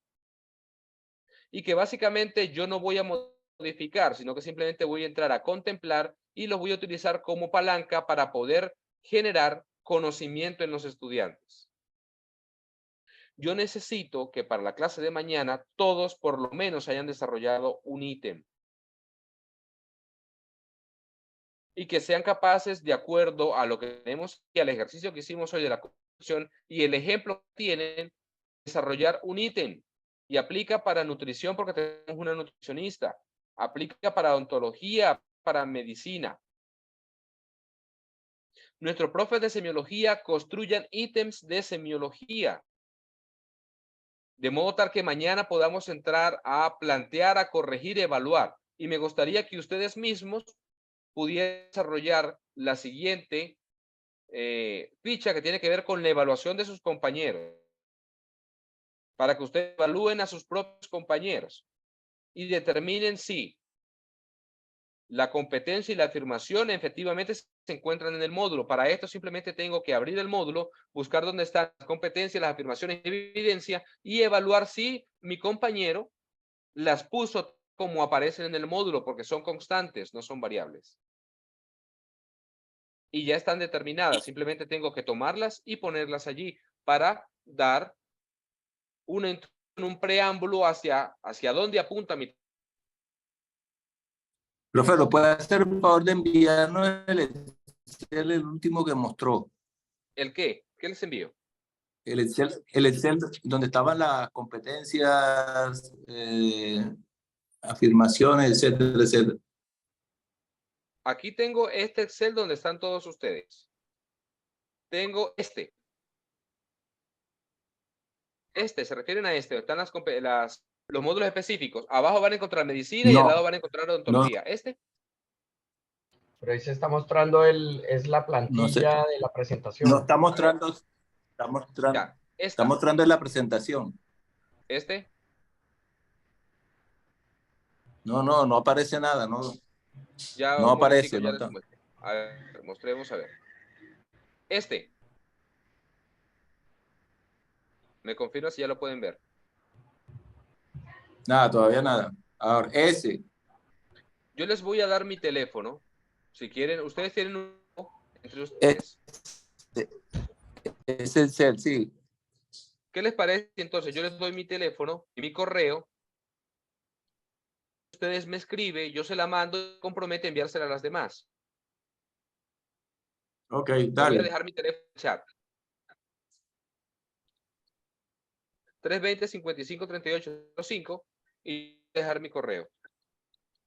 B: Y que básicamente yo no voy a modificar, sino que simplemente voy a entrar a contemplar y los voy a utilizar como palanca para poder generar conocimiento en los estudiantes. Yo necesito que para la clase de mañana todos por lo menos hayan desarrollado un ítem. Y que sean capaces, de acuerdo a lo que tenemos y al ejercicio que hicimos hoy de la construcción y el ejemplo que tienen, desarrollar un ítem. Y aplica para nutrición porque tenemos una nutricionista. Aplica para odontología, para medicina. nuestros profes de semiología construyan ítems de semiología. De modo tal que mañana podamos entrar a plantear, a corregir, evaluar. Y me gustaría que ustedes mismos pudieran desarrollar la siguiente ficha que tiene que ver con la evaluación de sus compañeros, para que ustedes evalúen a sus propios compañeros y determinen si la competencia y la afirmación efectivamente se encuentran en el módulo. Para esto simplemente tengo que abrir el módulo, buscar dónde están las competencias, las afirmaciones y evidencia y evaluar si mi compañero las puso como aparecen en el módulo, porque son constantes, no son variables. Y ya están determinadas, simplemente tengo que tomarlas y ponerlas allí para dar un preámbulo hacia dónde apunta mi.
D: Profe, ¿lo puede hacer por favor de enviarnos el último que mostró?
B: ¿El qué? ¿Qué les envío?
D: El Excel donde estaban las competencias, afirmaciones, etcétera, etcétera.
B: Aquí tengo este Excel donde están todos ustedes. Tengo este. Se refieren a este. Están los módulos específicos. Abajo van a encontrar medicina y al lado van a encontrar odontología. ¿Este?
C: Pero ahí se está mostrando es la plantilla de la presentación.
D: No, está mostrando
B: Ya,
D: está mostrando en la presentación.
B: ¿Este?
D: No aparece nada, no.
B: Ya
D: No aparece.
B: ya
D: No
B: les muestro. A ver, mostremos a ver. Este. ¿Me confirma si ya lo pueden ver?
D: Nada, todavía nada. Ahora, ese.
B: Yo les voy a dar mi teléfono. Si quieren, ustedes tienen un entre ustedes.
D: Es el cel, sí.
B: ¿Qué les parece? Entonces yo les doy mi teléfono y mi correo. Ustedes me escriben, yo se la mando y compromete enviársela a las demás.
D: Ok,
B: dale. Voy a
D: dale.
B: dejar mi teléfono en el chat. 320-55-38-05 y dejar mi correo.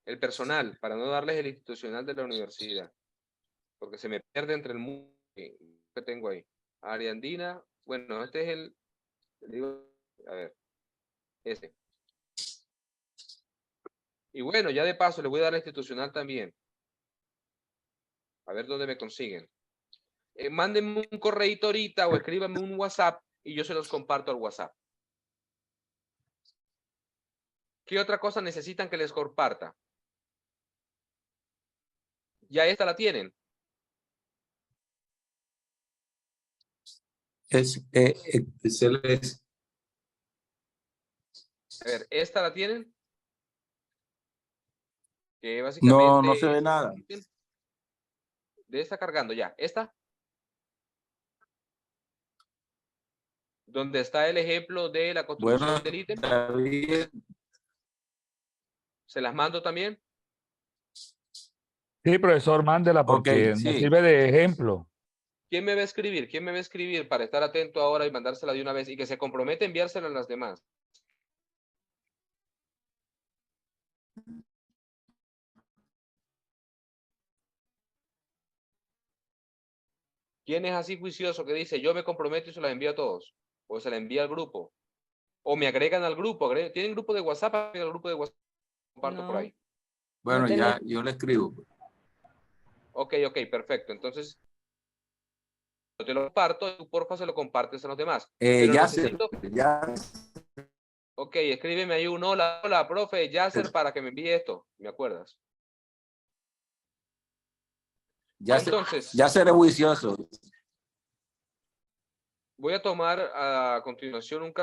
B: El personal, para no darles el institucional de la universidad. Porque se me pierde entre el mundo que tengo ahí. Área andina. Bueno, este es el. A ver. Ese. Y bueno, ya de paso les voy a dar la institucional también. A ver dónde me consiguen. Mándenme un correíto ahorita o escríbanme un WhatsApp y yo se los comparto al WhatsApp. ¿Qué otra cosa necesitan que les comparta? Ya esta la tienen.
D: Excel es.
B: A ver, ¿esta la tienen? Que básicamente...
D: No se ve nada.
B: De esta cargando ya. ¿Esta? Donde está el ejemplo de la construcción del ítem.
D: Está bien.
B: ¿Se las mando también?
K: Sí, profesor, mándela porque
D: Ok, sí.
K: nos sirve de ejemplo.
B: ¿Quién me va a escribir? ¿Quién me va a escribir para estar atento ahora y mandársela de una vez y que se compromete a enviársela a las demás? ¿Quién es así juicioso que dice, yo me comprometo y se las envío a todos? O se la envía al grupo. O me agregan al grupo. ¿Tienen grupo de WhatsApp? Al grupo de WhatsApp. Comparto por ahí.
D: Bueno, ya yo le escribo.
B: Ok, perfecto. Entonces, yo te lo comparto y tú porfa se lo compartes a los demás. Pero necesito... Ok, escríbeme ahí un hola, profe, Yasser, para que me envíe esto. ¿Me acuerdas? Entonces,
D: ya seré juicioso.
B: voy a tomar a continuación un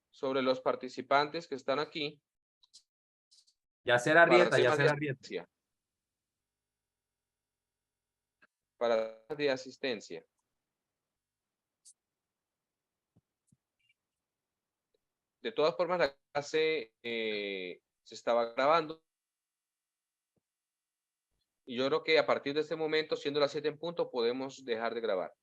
B: sobre los participantes que están aquí.
G: Yasser Arrieta, Yasser Arrieta.
B: Para de asistencia. De todas formas, la clase se estaba grabando. Y yo creo que a partir de este momento, siendo las 7 en punto, podemos dejar de grabar.